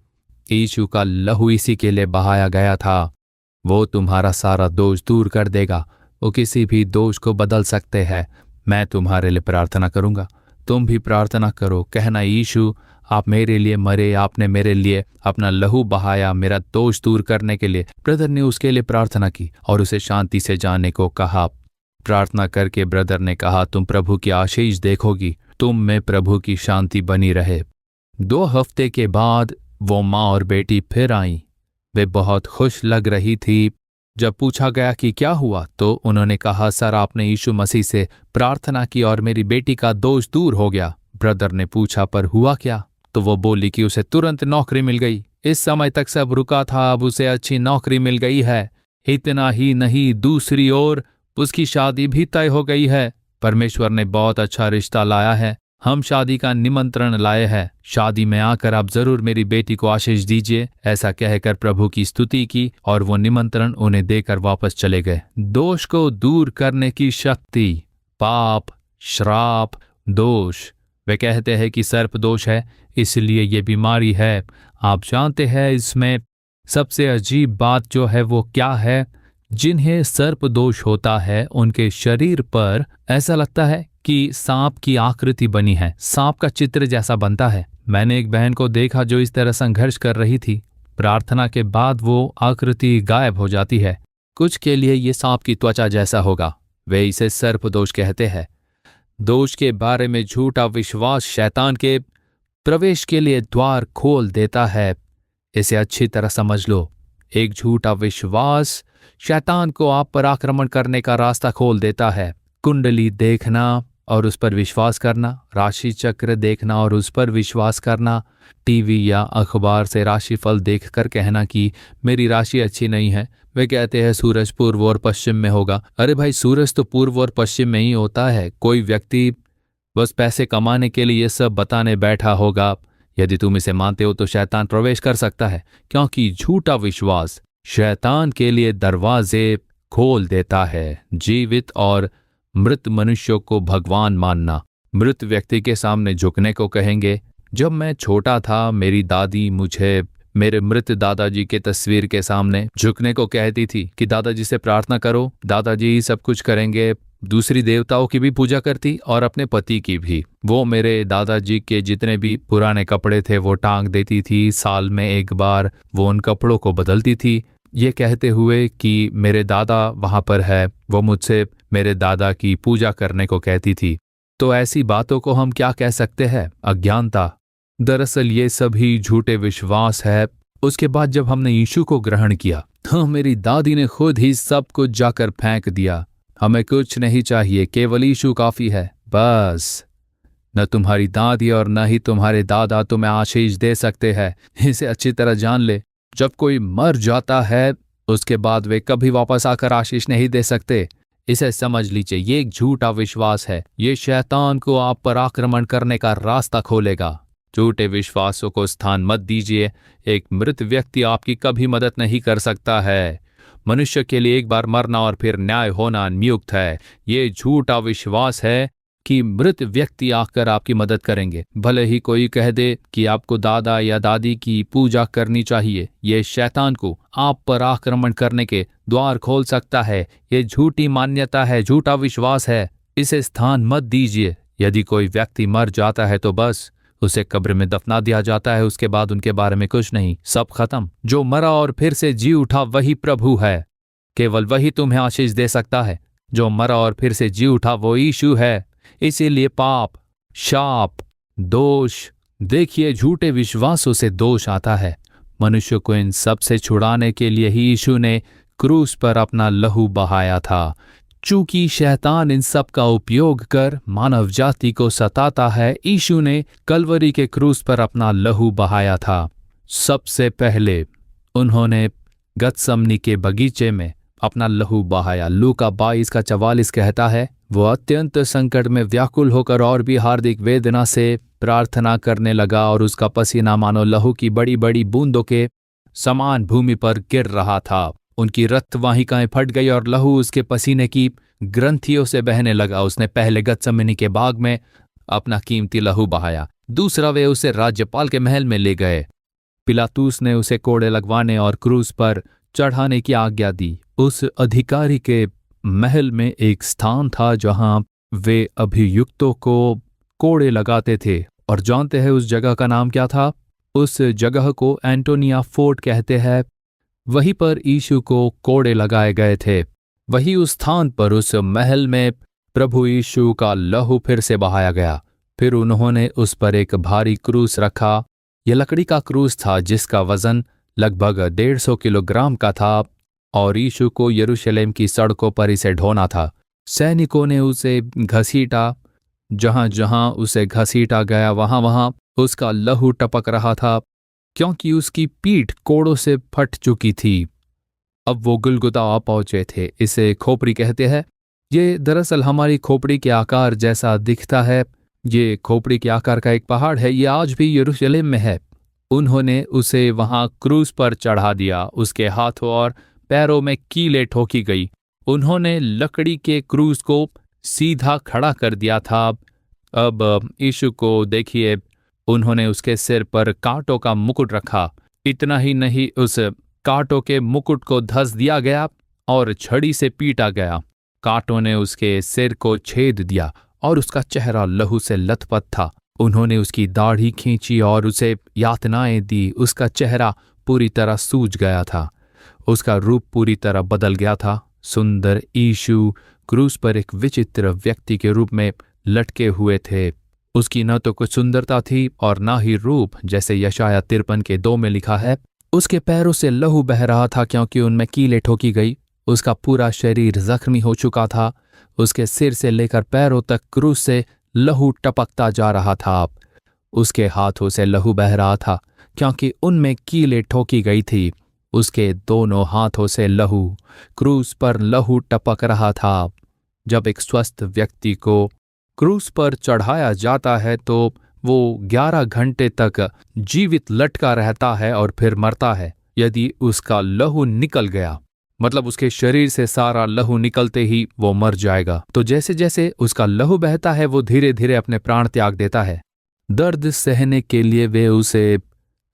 यीशु का लहू इसी के लिए बहाया गया था। वो तुम्हारा सारा दोष दूर कर देगा। वो किसी भी दोष को बदल सकते हैं। मैं तुम्हारे लिए प्रार्थना करूंगा, तुम भी प्रार्थना करो। कहना, यीशु, आप मेरे लिए मरे, आपने मेरे लिए अपना लहू बहाया मेरा दोष दूर करने के लिए। ब्रदर ने उसके लिए प्रार्थना की और उसे शांति से जाने को कहा। प्रार्थना करके ब्रदर ने कहा, तुम प्रभु की आशीष देखोगी, तुम में प्रभु की शांति बनी रहे। 2 हफ्ते के बाद वो माँ और बेटी फिर आईं। वे बहुत खुश लग रही थी। जब पूछा गया कि क्या हुआ तो उन्होंने कहा, सर आपने यीशु मसीह से प्रार्थना की और मेरी बेटी का दोष दूर हो गया। ब्रदर ने पूछा, पर हुआ क्या? तो वो बोली कि उसे तुरंत नौकरी मिल गई। इस समय तक सब रुका था, अब उसे अच्छी नौकरी मिल गई है। इतना ही नहीं, दूसरी ओर उसकी शादी भी तय हो गई है। परमेश्वर ने बहुत अच्छा रिश्ता लाया है। हम शादी का निमंत्रण लाए हैं। शादी में आकर आप जरूर मेरी बेटी को आशीष दीजिए। ऐसा कहकर प्रभु की स्तुति की और वो निमंत्रण उन्हें देकर वापस चले गए। दोष को दूर करने की शक्ति, पाप, श्राप, दोष। वे कहते हैं कि सर्प दोष है, इसलिए ये बीमारी है। आप जानते हैं इसमें सबसे अजीब बात जो है वो क्या है? जिन्हें सर्प दोष होता है उनके शरीर पर ऐसा लगता है कि सांप की आकृति बनी है, सांप का चित्र जैसा बनता है। मैंने एक बहन को देखा जो इस तरह संघर्ष कर रही थी। प्रार्थना के बाद वो आकृति गायब हो जाती है। कुछ के लिए ये सांप की त्वचा जैसा होगा। वे इसे सर्प दोष कहते हैं। दोष के बारे में झूठा विश्वास शैतान के प्रवेश के लिए द्वार खोल देता है। इसे अच्छी तरह समझ लो। एक झूठा विश्वास शैतान को आप पर आक्रमण करने का रास्ता खोल देता है। कुंडली देखना और उस पर विश्वास करना, राशि चक्र देखना और उस पर विश्वास करना, टीवी या अखबार से राशिफल देखकर कहना कि मेरी राशि अच्छी नहीं है। वे कहते हैं सूरज पूर्व और पश्चिम में होगा। अरे भाई, सूरज तो पूर्व और पश्चिम में ही होता है। कोई व्यक्ति बस पैसे कमाने के लिए ये सब बताने बैठा होगा। यदि तुम इसे मानते हो तो शैतान प्रवेश कर सकता है, क्योंकि झूठा विश्वास शैतान के लिए दरवाजे खोल देता है। जीवित और मृत मनुष्यों को भगवान मानना। मृत व्यक्ति के सामने झुकने को कहेंगे। जब मैं छोटा था मेरी दादी मुझे मेरे मृत दादाजी के तस्वीर के सामने झुकने को कहती थी कि दादाजी से प्रार्थना करो, दादाजी सब कुछ करेंगे। दूसरी देवताओं की भी पूजा करती और अपने पति की भी। वो मेरे दादाजी के जितने भी पुराने कपड़े थे वो टांग देती थी। साल में एक बार वो उन कपड़ों को बदलती थी, ये कहते हुए कि मेरे दादा वहां पर है। वो मुझसे मेरे दादा की पूजा करने को कहती थी। तो ऐसी बातों को हम क्या कह सकते हैं? अज्ञानता। दरअसल ये सभी झूठे विश्वास है। उसके बाद जब हमने यीशु को ग्रहण किया तो मेरी दादी ने खुद ही सब कुछ जाकर फेंक दिया। हमें कुछ नहीं चाहिए, केवल यीशु काफी है। बस न तुम्हारी दादी और न ही तुम्हारे दादा तुम्हें आशीष दे सकते हैं। इसे अच्छी तरह जान ले। जब कोई मर जाता है उसके बाद वे कभी वापस आकर आशीष नहीं दे सकते। इसे समझ लीजिए, ये एक झूठा विश्वास है। ये शैतान को आप पर आक्रमण करने का रास्ता खोलेगा। झूठे विश्वासों को स्थान मत दीजिए। एक मृत व्यक्ति आपकी कभी मदद नहीं कर सकता है। मनुष्य के लिए एक बार मरना और फिर न्याय होना नियुक्त है। ये झूठा विश्वास है कि मृत व्यक्ति आकर आपकी मदद करेंगे। भले ही कोई कह दे कि आपको दादा या दादी की पूजा करनी चाहिए, ये शैतान को आप पर आक्रमण करने के द्वार खोल सकता है। ये झूठी मान्यता है, झूठा विश्वास है। इसे स्थान मत दीजिए। यदि कोई व्यक्ति मर जाता है तो बस उसे कब्र में दफना दिया जाता है। उसके बाद उनके बारे में कुछ नहीं, सब खत्म। जो मरा और फिर से जी उठा वही प्रभु है। केवल वही तुम्हें आशीष दे सकता है। जो मरा और फिर से जी उठा वो यीशु है। इसीलिए पाप, शाप, दोष, देखिए झूठे विश्वासों से दोष आता है। मनुष्य को इन सब से छुड़ाने के लिए ही यीशु ने क्रूस पर अपना लहू बहाया था। चूंकि शैतान इन सब का उपयोग कर मानव जाति को सताता है, यीशु ने कलवरी के क्रूस पर अपना लहू बहाया था। सबसे पहले उन्होंने गतसमनी के बगीचे में अपना लहू बहाया। लूका 22:44 कहता है, वो अत्यंत संकट में व्याकुल होकर और भी हार्दिक वेदना से प्रार्थना करने लगा और उसका पसीना मानो लहू की बड़ी बड़ी बूंदों के समान भूमि पर गिर रहा था। उनकी रक्तवाहिकाएं फट गई और लहू उसके पसीने की ग्रंथियों से बहने लगा। उसने पहले गतसमनी के बाग में अपना कीमती लहू बहाया। दूसरा, वे उसे राज्यपाल के महल में ले गए। पिलातूस ने उसे कोड़े लगवाने और क्रूस पर चढ़ाने की आज्ञा दी। उस अधिकारी के महल में एक स्थान था जहां वे अभियुक्तों को कोड़े लगाते थे। और जानते हैं उस जगह का नाम क्या था? उस जगह को एंटोनिया फोर्ट कहते हैं। वहीं पर यीशु को कोड़े लगाए गए थे। वही उस स्थान पर उस महल में प्रभु यीशु का लहू फिर से बहाया गया। फिर उन्होंने उस पर एक भारी क्रूस रखा। यह लकड़ी का क्रूस था जिसका वजन लगभग 150 किलोग्राम का था और यीशु को यरूशलेम की सड़कों पर इसे ढोना था। सैनिकों ने उसे घसीटा। जहां जहां उसे घसीटा गया वहां वहां उसका लहू टपक रहा था, क्योंकि उसकी पीठ कोड़ों से फट चुकी थी। अब वो गुलगुता आ पहुंचे थे। इसे खोपड़ी कहते हैं। ये दरअसल हमारी खोपड़ी के आकार जैसा दिखता है। ये खोपड़ी के आकार का एक पहाड़ है। ये आज भी यरूशलेम में है। उन्होंने उसे वहां क्रूस पर चढ़ा दिया। उसके हाथों और पैरों में कीलें ठोकी गई। उन्होंने लकड़ी के क्रूस को सीधा खड़ा कर दिया था। अब यीशु को देखिए, उन्होंने उसके सिर पर कांटों का मुकुट रखा। इतना ही नहीं, उस कांटों के मुकुट को धंस दिया गया और छड़ी से पीटा गया। कांटों ने उसके सिर को छेद दिया और उसका चेहरा लहू से लथपथ था। उन्होंने उसकी दाढ़ी खींची और उसे यातनाएं दी। उसका चेहरा पूरी तरह सूज गया था। उसका रूप पूरी तरह बदल गया था। सुंदर यीशु क्रूस पर एक विचित्र व्यक्ति के रूप में लटके हुए थे। उसकी न तो कुछ सुंदरता थी और न ही रूप, जैसे यशाया 53 के 2 में लिखा है। उसके पैरों से लहू बह रहा था क्योंकि उनमें कीलें ठोकी गई। उसका पूरा शरीर जख्मी हो चुका था। उसके सिर से लेकर पैरों तक क्रूस से लहू टपकता जा रहा था। उसके हाथों से लहू बह रहा था क्योंकि उनमें कीलें ठोकी गई थी। उसके दोनों हाथों से लहू, क्रूस पर लहू टपक रहा था। जब एक स्वस्थ व्यक्ति को क्रूस पर चढ़ाया जाता है तो वो 11 घंटे तक जीवित लटका रहता है और फिर मरता है। यदि उसका लहू निकल गया, मतलब उसके शरीर से सारा लहू निकलते ही वो मर जाएगा। तो जैसे जैसे उसका लहू बहता है वो धीरे धीरे अपने प्राण त्याग देता है। दर्द सहने के लिए वे उसे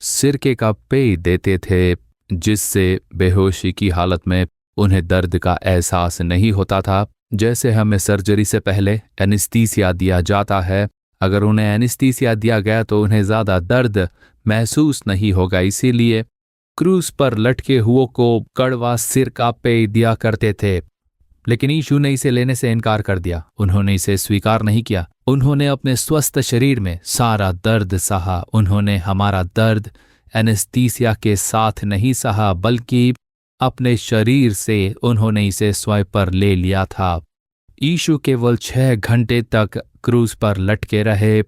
सिरके का पेय देते थे, जिससे बेहोशी की हालत में उन्हें दर्द का एहसास नहीं होता था। जैसे हमें सर्जरी से पहले एनेस्थीसिया दिया जाता है, अगर उन्हें एनेस्थीसिया दिया गया तो उन्हें ज्यादा दर्द महसूस नहीं होगा। इसीलिए क्रूस पर लटके हुओं को कड़वा सिर का पेय दिया करते थे। लेकिन यीशु ने इसे लेने से इनकार कर दिया। उन्होंने इसे स्वीकार नहीं किया। उन्होंने अपने स्वस्थ शरीर में सारा दर्द सहा। उन्होंने हमारा दर्द एनेस्थीसिया के साथ नहीं सहा, बल्कि अपने शरीर से उन्होंने इसे स्वयं पर ले लिया था। यीशु केवल 6 घंटे तक क्रूस पर लटके रहे,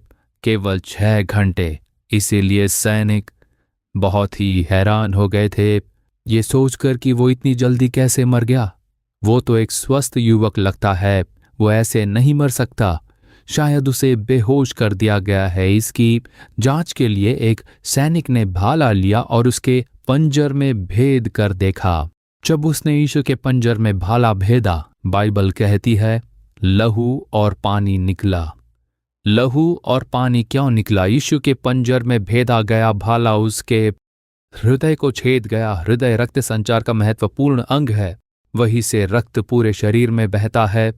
केवल 6 घंटे। इसीलिए सैनिक बहुत ही हैरान हो गए थे, ये सोचकर कि वो इतनी जल्दी कैसे मर गया। वो तो एक स्वस्थ युवक लगता है, वो ऐसे नहीं मर सकता। शायद उसे बेहोश कर दिया गया है। इसकी जांच के लिए एक सैनिक ने भाला लिया और उसके पंजर में भेद कर देखा। जब उसने यीशु के पंजर में भाला भेदा, बाइबल कहती है लहू और पानी निकला। लहू और पानी क्यों निकला? यीशु के पंजर में भेदा गया भाला उसके हृदय को छेद गया। हृदय रक्त संचार का महत्वपूर्ण अंग है। वहीं से रक्त पूरे शरीर में बहता है।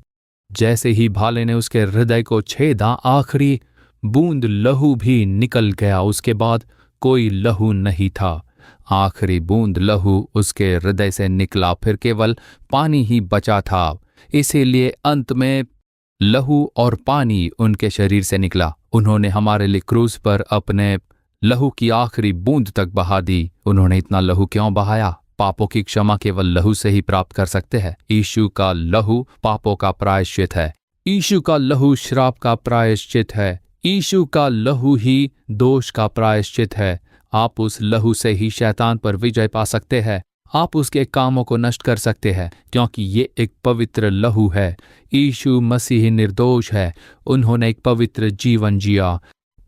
जैसे ही भाले ने उसके हृदय को छेदा, आखिरी बूंद लहू भी निकल गया। उसके बाद कोई लहू नहीं था। आखिरी बूंद लहू उसके हृदय से निकला, फिर केवल पानी ही बचा था। इसीलिए अंत में लहू और पानी उनके शरीर से निकला। उन्होंने हमारे लिए क्रूस पर अपने लहू की आखिरी बूंद तक बहा दी। उन्होंने इतना लहू क्यों बहाया? पापों की क्षमा केवल लहू से ही प्राप्त कर सकते हैं। यीशु का लहू पापों का प्रायश्चित है। यीशु का लहू श्राप का प्रायश्चित है। यीशु का लहू ही दोष का प्रायश्चित है। आप उस लहू से ही शैतान पर विजय पा सकते हैं। आप उसके कामों को नष्ट कर सकते हैं, क्योंकि ये एक पवित्र लहू है। यीशु मसीह निर्दोष है। उन्होंने एक पवित्र जीवन जिया।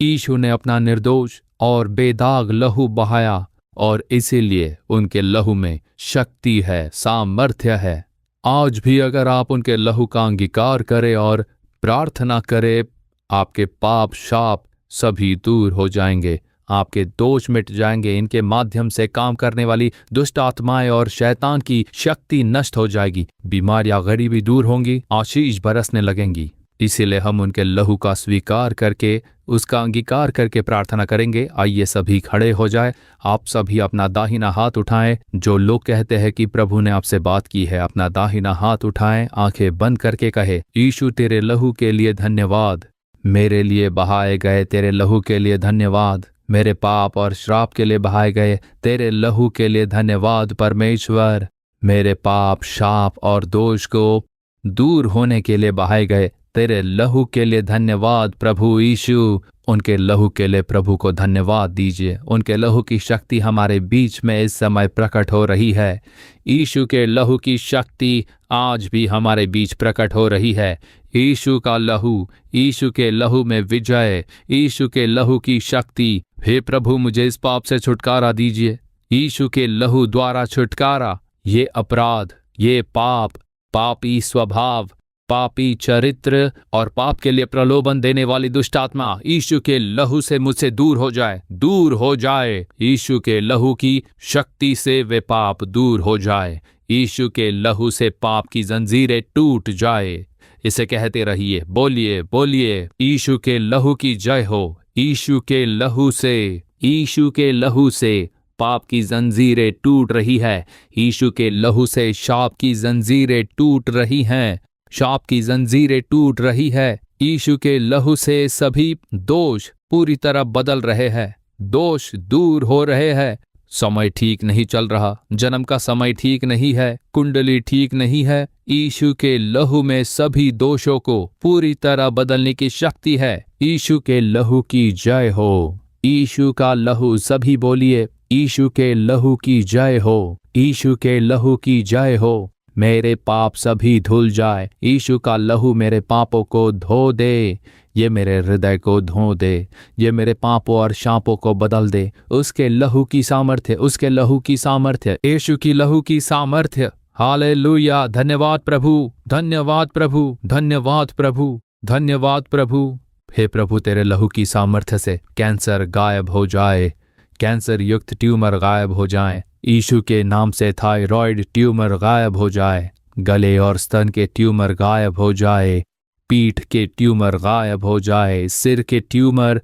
यीशु ने अपना निर्दोष और बेदाग लहू बहाया और इसीलिए उनके लहू में शक्ति है, सामर्थ्य है। आज भी अगर आप उनके लहू का अंगीकार करें और प्रार्थना करें, आपके पाप शाप सभी दूर हो जाएंगे। आपके दोष मिट जाएंगे। इनके माध्यम से काम करने वाली दुष्ट आत्माएं और शैतान की शक्ति नष्ट हो जाएगी। बीमारियां, गरीबी दूर होंगी। आशीष बरसने लगेंगी। इसीलिए हम उनके लहू का स्वीकार करके, उसका अंगीकार करके प्रार्थना करेंगे। आइए सभी खड़े हो जाए। आप सभी अपना दाहिना हाथ उठाएं। जो लोग कहते हैं कि प्रभु ने आपसे बात की है, अपना दाहिना हाथ उठाएं, आंखें बंद करके कहे, यीशु तेरे लहू के लिए धन्यवाद, मेरे लिए बहाए गए तेरे लहू के लिए धन्यवाद, मेरे पाप और श्राप के लिए बहाए गए तेरे लहू के लिए धन्यवाद परमेश्वर, मेरे पाप, शाप और दोष को दूर होने के लिए बहाए गए तेरे लहू के लिए धन्यवाद प्रभु यीशु। उनके लहू के लिए प्रभु को धन्यवाद दीजिए। उनके लहू की शक्ति हमारे बीच में इस समय प्रकट हो रही है। यीशु के लहू की शक्ति आज भी हमारे बीच प्रकट हो रही है। यीशु का लहू, यीशु के लहू में विजय, यीशु के लहू की शक्ति। हे प्रभु, मुझे इस पाप से छुटकारा दीजिए। यीशु के लहू द्वारा छुटकारा, ये अपराध, ये पाप, पापी स्वभाव, पापी चरित्र और पाप के लिए प्रलोभन देने वाली दुष्ट आत्मा यीशु के लहू से मुझसे दूर हो जाए, दूर हो जाए। यीशु के लहू की शक्ति से वे पाप दूर हो जाए। यीशु के लहू से पाप की जंजीरें टूट जाए। इसे कहते रहिए, बोलिए बोलिए, यीशु के लहू की जय हो। यीशु के लहू से, यीशु के लहू से पाप की जंजीरें टूट रही है। यीशु के लहू से शाप की जंजीरें टूट रही हैं, शाप की जंजीरें टूट रही है। यीशु के लहू से सभी दोष पूरी तरह बदल रहे हैं, दोष दूर हो रहे हैं। समय ठीक नहीं चल रहा, जन्म का समय ठीक नहीं है, कुंडली ठीक नहीं है। यीशु के लहू में सभी दोषों को पूरी तरह बदलने की शक्ति है। यीशु के लहू की जय हो। यीशु का लहू, सभी बोलिए, यीशु के लहू की जय हो। यीशु के लहू की जय हो। मेरे पाप सभी धुल जाए। यीशु का लहू मेरे पापों को धो दे, ये मेरे हृदय को धो दे, ये मेरे पापों और शापों को बदल दे। उसके लहू की सामर्थ्य, उसके लहू की सामर्थ्य, यीशु की लहू की सामर्थ्य। हालेलुया। धन्यवाद प्रभु, धन्यवाद प्रभु, धन्यवाद प्रभु, धन्यवाद प्रभु। हे प्रभु, तेरे लहू की सामर्थ्य से कैंसर गायब हो जाए, कैंसर युक्त ट्यूमर गायब हो जाए। यीशु के नाम से थायराइड ट्यूमर गायब हो जाए, गले और स्तन के ट्यूमर गायब हो जाए, पीठ के ट्यूमर गायब हो जाए, सिर के ट्यूमर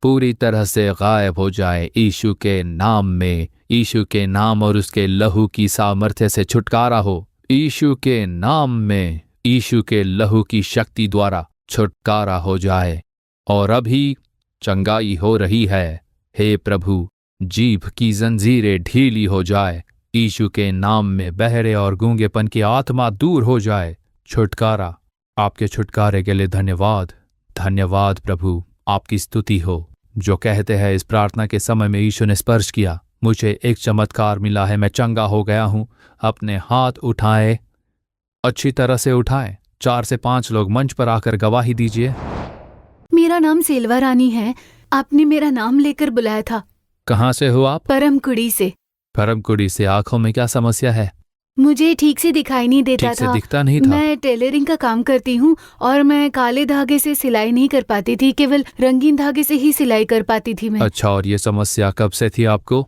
पूरी तरह से गायब हो जाए। यीशु के नाम में, यीशु के नाम और उसके लहू की सामर्थ्य से छुटकारा हो। यीशु के नाम में, यीशु के लहू की शक्ति द्वारा छुटकारा हो जाए। और अभी चंगाई हो रही है। हे प्रभु, जीभ की जंजीरें ढीली हो जाए। यीशु के नाम में बहरे और गूंगेपन की आत्मा दूर हो जाए। छुटकारा, आपके छुटकारे के लिए धन्यवाद, धन्यवाद प्रभु, आपकी स्तुति हो। जो कहते हैं इस प्रार्थना के समय में यीशु ने स्पर्श किया, मुझे एक चमत्कार मिला है, मैं चंगा हो गया हूं। अपने हाथ उठाए, अच्छी तरह से उठाएं। 4 से 5 लोग मंच पर आकर गवाही दीजिए। मेरा नाम सेल्वा रानी है। आपने मेरा नाम लेकर बुलाया था। कहाँ से हो आप? परमकुड़ी से। परमकुड़ी से। आंखों में क्या समस्या है? मुझे ठीक से दिखाई नहीं देता ठीक से था। दिखता नहीं था। मैं टेलरिंग का काम करती हूँ और मैं काले धागे से सिलाई नहीं कर पाती थी, केवल रंगीन धागे से ही सिलाई कर पाती थी मैं। अच्छा, और ये समस्या कब से थी आपको?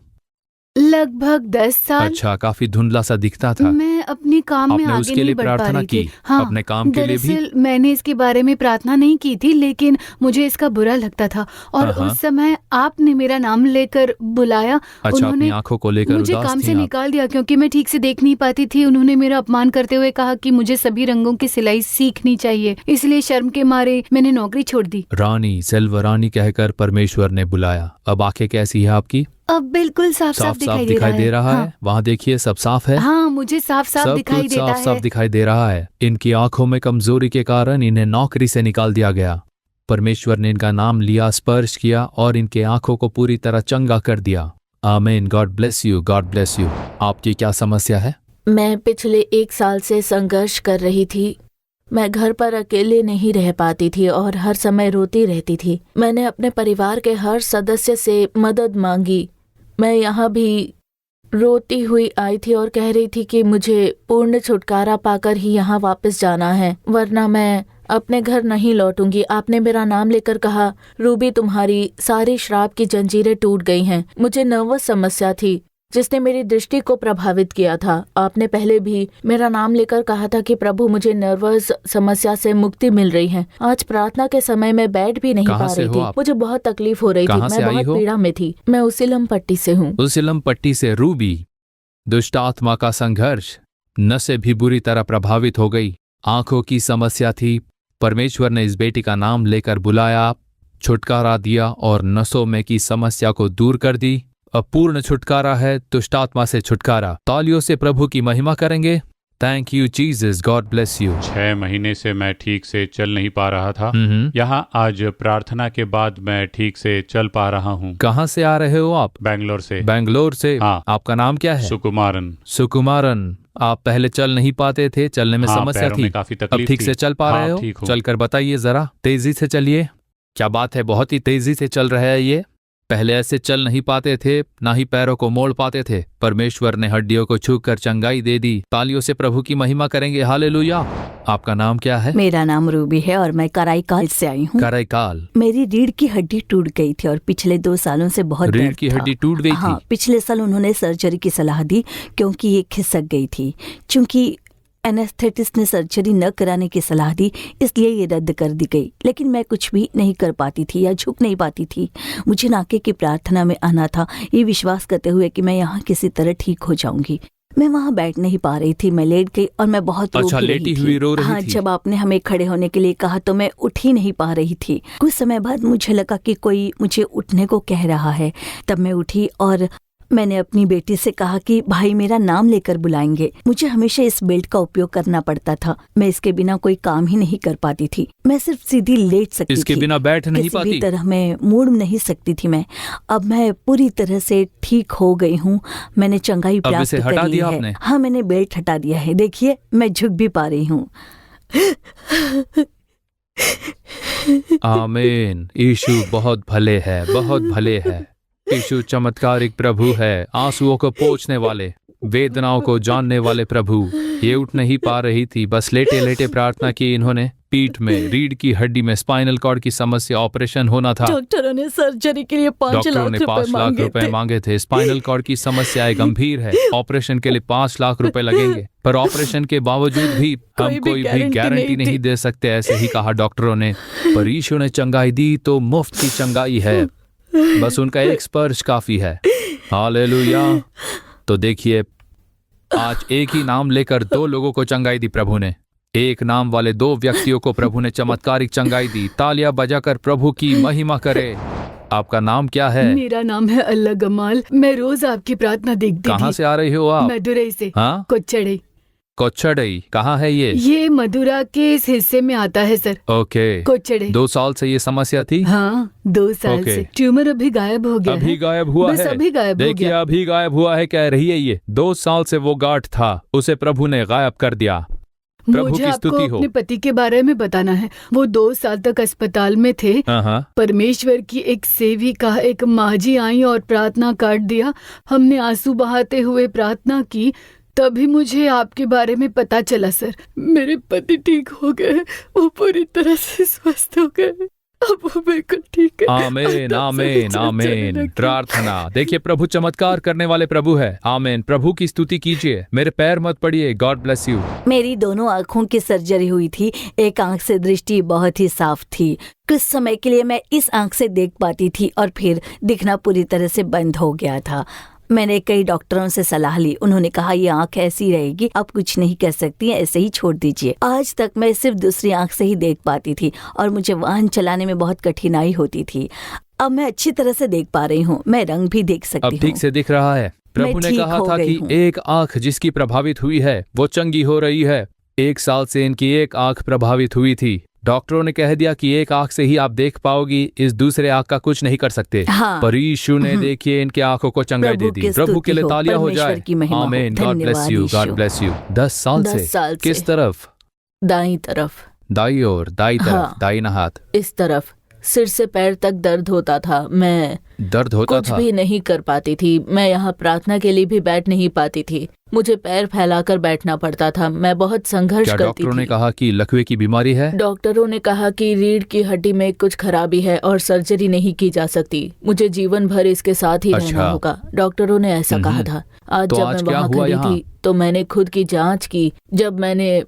लगभग 10 साल। अच्छा, काफी धुंधला सा दिखता था। मैं अपने काम में आपने आगे उसके नहीं लिए बढ़ पा प्रार्थना रही की? थी। हाँ, अपने काम के लिए भी? दरअसल मैंने इसके बारे में प्रार्थना नहीं की थी, लेकिन मुझे इसका बुरा लगता था और हाँ। उस समय आपने मेरा नाम लेकर बुलाया। अच्छा, अपनी उन्होंने आंखों को लेकर मुझे उदास काम थी से आप? निकाल दिया क्योंकि मैं ठीक से देख नहीं पाती थी। उन्होंने मेरा अपमान करते हुए कहा कि मुझे सभी रंगों की सिलाई सीखनी चाहिए, इसलिए शर्म के मारे मैंने नौकरी छोड़ दी। रानी, सेल्वा रानी कहकर परमेश्वर ने बुलाया। अब आंखें कैसी है आपकी? अब बिल्कुल साफ साफ दिखाई दे रहा है। हाँ। वहाँ देखिए, सब साफ है। हाँ, मुझे साफ साफ सब दिखाई कुछ देता साफ साफ है। दिखाई दे रहा है। इनकी आंखों में कमजोरी के कारण इन्हें नौकरी से निकाल दिया गया। परमेश्वर ने इनका नाम लिया, स्पर्श किया और इनके आंखों को पूरी तरह चंगा कर दिया। आमीन। God bless you, God bless you. आपकी क्या समस्या है? मैं पिछले 1 साल से संघर्ष कर रही थी। मैं घर पर अकेले नहीं रह पाती थी और हर समय रोती रहती थी। मैंने अपने परिवार के हर सदस्य से मदद मांगी। मैं यहाँ भी रोती हुई आई थी और कह रही थी कि मुझे पूर्ण छुटकारा पाकर ही यहाँ वापस जाना है, वरना मैं अपने घर नहीं लौटूंगी। आपने मेरा नाम लेकर कहा, रूबी, तुम्हारी सारी श्राप की जंजीरें टूट गई हैं। मुझे नर्वस समस्या थी, जिसने मेरी दृष्टि को प्रभावित किया था। आपने पहले भी मेरा नाम लेकर कहा था कि प्रभु मुझे नर्वस समस्या से मुक्ति मिल रही है। आज प्रार्थना के समय मैं बैठ भी नहीं कहाँ पा से रही हो थी। आप? मुझे बहुत तकलीफ हो रही थी। कहाँ से मैं आई बहुत हो? पीड़ा में थी। मैं उसीलम पट्टी से हूँ। उसिलम पट्टी से रूबी। दुष्ट आत्मा का संघर्ष, नसें भी बुरी तरह प्रभावित हो गई, आंखों की समस्या थी। परमेश्वर ने इस बेटी का नाम लेकर बुलाया, छुटकारा दिया और नसों में की समस्या को दूर कर दी। अब पूर्ण छुटकारा है, दुष्ट आत्मा से छुटकारा। तालियों से प्रभु की महिमा करेंगे। Thank you Jesus, God bless you. 6 महीने से मैं ठीक से चल नहीं पा रहा था। यहाँ आज प्रार्थना के बाद मैं ठीक से चल पा रहा हूँ। कहाँ से आ रहे हो आप? बैंगलोर से। बैंगलोर से? हाँ। आपका नाम क्या है? सुकुमारन। सुकुमारन। आप पहले चल नहीं पाते थे, चलने में हाँ, समस्या पैरों थी। में काफी अब तकलीफ ठीक थी। से चल पा हाँ, रहे हो? ठीक हूँ। चलकर बताइए जरा, तेजी से चलिए। क्या बात है, बहुत ही तेजी से चल रहा है ये। पहले ऐसे चल नहीं पाते थे, ना ही पैरों को मोड़ पाते थे। परमेश्वर ने हड्डियों को छूकर चंगाई दे दी। तालियों से प्रभु की महिमा करेंगे। हालेलुया। आपका नाम क्या है? मेरा नाम रूबी है और मैं कराईकाल से आई हूँ। कराईकाल। मेरी रीढ़ की हड्डी टूट गई थी और पिछले 2 सालों से बहुत रीढ़ दर्द की था। हड्डी टूट गई थी? हाँ, पिछले साल उन्होंने सर्जरी की सलाह दी क्योंकि ये खिसक गई थी। चूंकि एनेस्थेटिस्ट ने सर्जरी न कराने की सलाह दी, इसलिए ये रद्द कर दी गई। लेकिन मैं कुछ भी नहीं कर पाती थी या झुक नहीं पाती थी। मुझे नाके की प्रार्थना में आना था, ये विश्वास करते हुए कि मैं यहाँ किसी तरह ठीक हो जाऊंगी। मैं वहाँ बैठ नहीं पा रही थी, मैं लेट गई और मैं बहुत रो अच्छा, भी रही लेटी थी। हुई रो रही हाँ, थी। जब आपने हमें खड़े होने के लिए कहा तो मैं उठ ही नहीं पा रही थी। कुछ समय बाद मुझे लगा कि कोई मुझे उठने को कह रहा है। तब मैं उठी और मैंने अपनी बेटी से कहा कि भाई मेरा नाम लेकर बुलाएंगे। मुझे हमेशा इस बेल्ट का उपयोग करना पड़ता था। मैं इसके बिना कोई काम ही नहीं कर पाती थी। मैं सिर्फ सीधी लेट सकती थी, इसके बिना बैठ नहीं किसी पाती? भी तरह मैं मुड़ नहीं सकती थी। मैं अब मैं पूरी तरह से ठीक हो गई हूँ। मैंने चंगाई अब प्राप्त इसे कर हटा ली दिया है। आपने? हाँ, मैंने बेल्ट हटा दिया है। देखिए, मैं झुक भी पा रही हूँ। आमीन। यीशु बहुत भले है, बहुत भले है। यीशु चमत्कारिक प्रभु है, आंसुओं को पोंछने वाले, वेदनाओं को जानने वाले प्रभु। ये उठ नहीं पा रही थी, बस लेटे लेटे प्रार्थना की इन्होंने। पीठ में, रीढ़ की हड्डी में स्पाइनल कॉर्ड की समस्या, ऑपरेशन होना था। डॉक्टरों ने सर्जरी के लिए 5 डॉक्टरों लाख ने रुपए 5 लाख रुपए मांगे थे। स्पाइनल कॉर्ड की समस्याएं गंभीर है, ऑपरेशन के लिए 5 लाख रुपए लगेंगे। पर ऑपरेशन के बावजूद भी हम कोई भी गारंटी नहीं दे सकते, ऐसे ही कहा डॉक्टरों ने। पर यीशु ने चंगाई दी तो मुफ्त की चंगाई है, बस उनका एक स्पर्श काफी है। हालेलुया। तो देखिए, आज एक ही नाम लेकर 2 लोगों को चंगाई दी प्रभु ने। एक नाम वाले 2 व्यक्तियों को प्रभु ने चमत्कारिक चंगाई दी। तालियां बजाकर प्रभु की महिमा करे। आपका नाम क्या है? मेरा नाम है अल्लाह गमाल। मैं रोज आपकी प्रार्थना देखती थी। कहाँ से आ रही हो आप? मदुरई से। हाँ, कोच्चड़ई। कोच्चड़ई कहाँ है ये? ये मदुरा के इस हिस्से में आता है सर। ओके। कोच्चड़ई। 2 साल से ये समस्या थी? हाँ, 2 साल ओके। से। ट्यूमर अभी गायब हो गया अभी है। गायब हुआ बस है? अभी गायब हो देखिए, गया। अभी गायब हुआ है कह रही है ये। 2 साल से वो गांठ था, उसे प्रभु ने गायब कर दिया। प्रभु मुझे की आपको स्तुति हो। अपने पति के बारे में बताना है। वो 2 साल तक अस्पताल में थे। हाँ। परमेश्वर की एक सेविका, एक माजी आई और प्रार्थना कार्ड दिया। हमने आंसू बहाते हुए प्रार्थना की, तभी मुझे आपके बारे में पता चला सर। मेरे पति ठीक हो गए, वो पूरी तरह से स्वस्थ हो गए। अब वो बिल्कुल ठीक है। आमीन, आमीन, आमीन। प्रार्थना देखिए, प्रभु चमत्कार करने वाले प्रभु है। आमीन। प्रभु की स्तुति कीजिए। मेरे पैर मत पड़िए। God bless you. मेरी दोनों आँखों की सर्जरी हुई थी। एक आँख से दृष्टि बहुत ही साफ थी। कुछ समय के लिए मैं इस आँख से देख पाती थी और फिर दिखना पूरी तरह से बंद हो गया था। मैंने कई डॉक्टरों से सलाह ली। उन्होंने कहा ये आंख ऐसी रहेगी, आप कुछ नहीं कर सकती, ऐसे ही छोड़ दीजिए। आज तक मैं सिर्फ दूसरी आंख से ही देख पाती थी और मुझे वाहन चलाने में बहुत कठिनाई होती थी। अब मैं अच्छी तरह से देख पा रही हूँ। मैं रंग भी देख सकती हूँ। अब ठीक से दिख रहा है। प्रभु ने ठीक कहा हो था गई कि हूँ। एक आंख जिसकी प्रभावित हुई है वो चंगी हो रही है। 1 साल से इनकी एक आंख प्रभावित हुई थी। डॉक्टरों ने कह दिया कि एक आंख से ही आप देख पाओगी, इस दूसरे आंख का कुछ नहीं कर सकते। हाँ। पर यीशु ने देखिए इनके आंखों को चंगाई दे दी। प्रभु के लिए तालियां हो जाए। आमीन। God bless you, God bless you. 10 साल से किस तरफ? दाईं तरफ। दाई ओर, दाई तरफ, हाँ। दाई हाथ। इस तरफ सिर से पैर तक दर्द होता था। मैं दर्द होता कुछ था? भी नहीं कर पाती थी। मैं यहाँ प्रार्थना के लिए भी बैठ नहीं पाती थी। मुझे पैर फैलाकर बैठना पड़ता था। मैं बहुत संघर्ष क्या करती डॉक्टरों ने थी। कहा कि लकवे की बीमारी है? डॉक्टरों ने कहा कि रीढ़ की हड्डी में कुछ खराबी है और सर्जरी नहीं की जा सकती। मुझे जीवन भर इसके साथ ही रहना अच्छा। होगा। डॉक्टरों ने ऐसा कहा था। आज तो जब आज मैं क्या वहाँ हुआ खड़ी यहाँ? थी तो मैंने खुद की जांच की। जब मैंने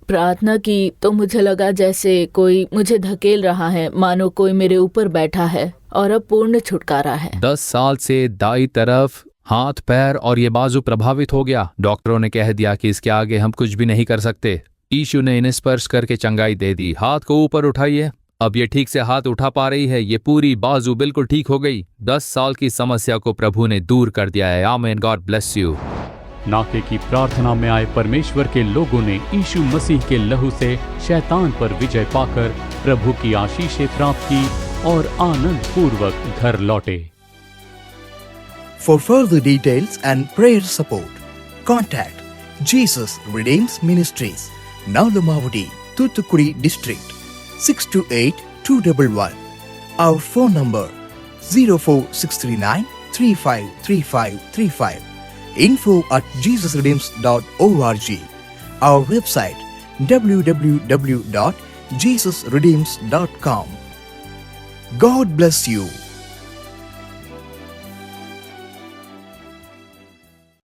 प्रार्थना की तो मुझे लगा जैसे कोई मुझे धकेल रहा है, मानो कोई मेरे ऊपर बैठा है, और अब पूर्ण छुटकारा है। 10 साल से दाई तरफ हाथ पैर और ये बाजू प्रभावित हो गया। डॉक्टरों ने कह दिया कि इसके आगे हम कुछ भी नहीं कर सकते। यीशु ने इन्हें स्पर्श करके चंगाई दे दी। हाथ को ऊपर उठाइए। अब ये ठीक से हाथ उठा पा रही है। ये पूरी बाजू बिल्कुल ठीक हो गई। 10 साल की समस्या को प्रभु ने दूर कर दिया है। आमीन। God bless you. नाके की प्रार्थना में आए परमेश्वर के लोगों ने यीशु मसीह के लहू से शैतान पर विजय पाकर प्रभु की आशीषें प्राप्त की और आनंद पूर्वक घर लौटे। For further details and prayer support, contact Jesus Redeems Ministries, Nalamavadi, Thoothukudi District, 628-211. Our phone number 04639 353535. info@jesusredeems.org. Our website www.jesusredeems.com. God bless you.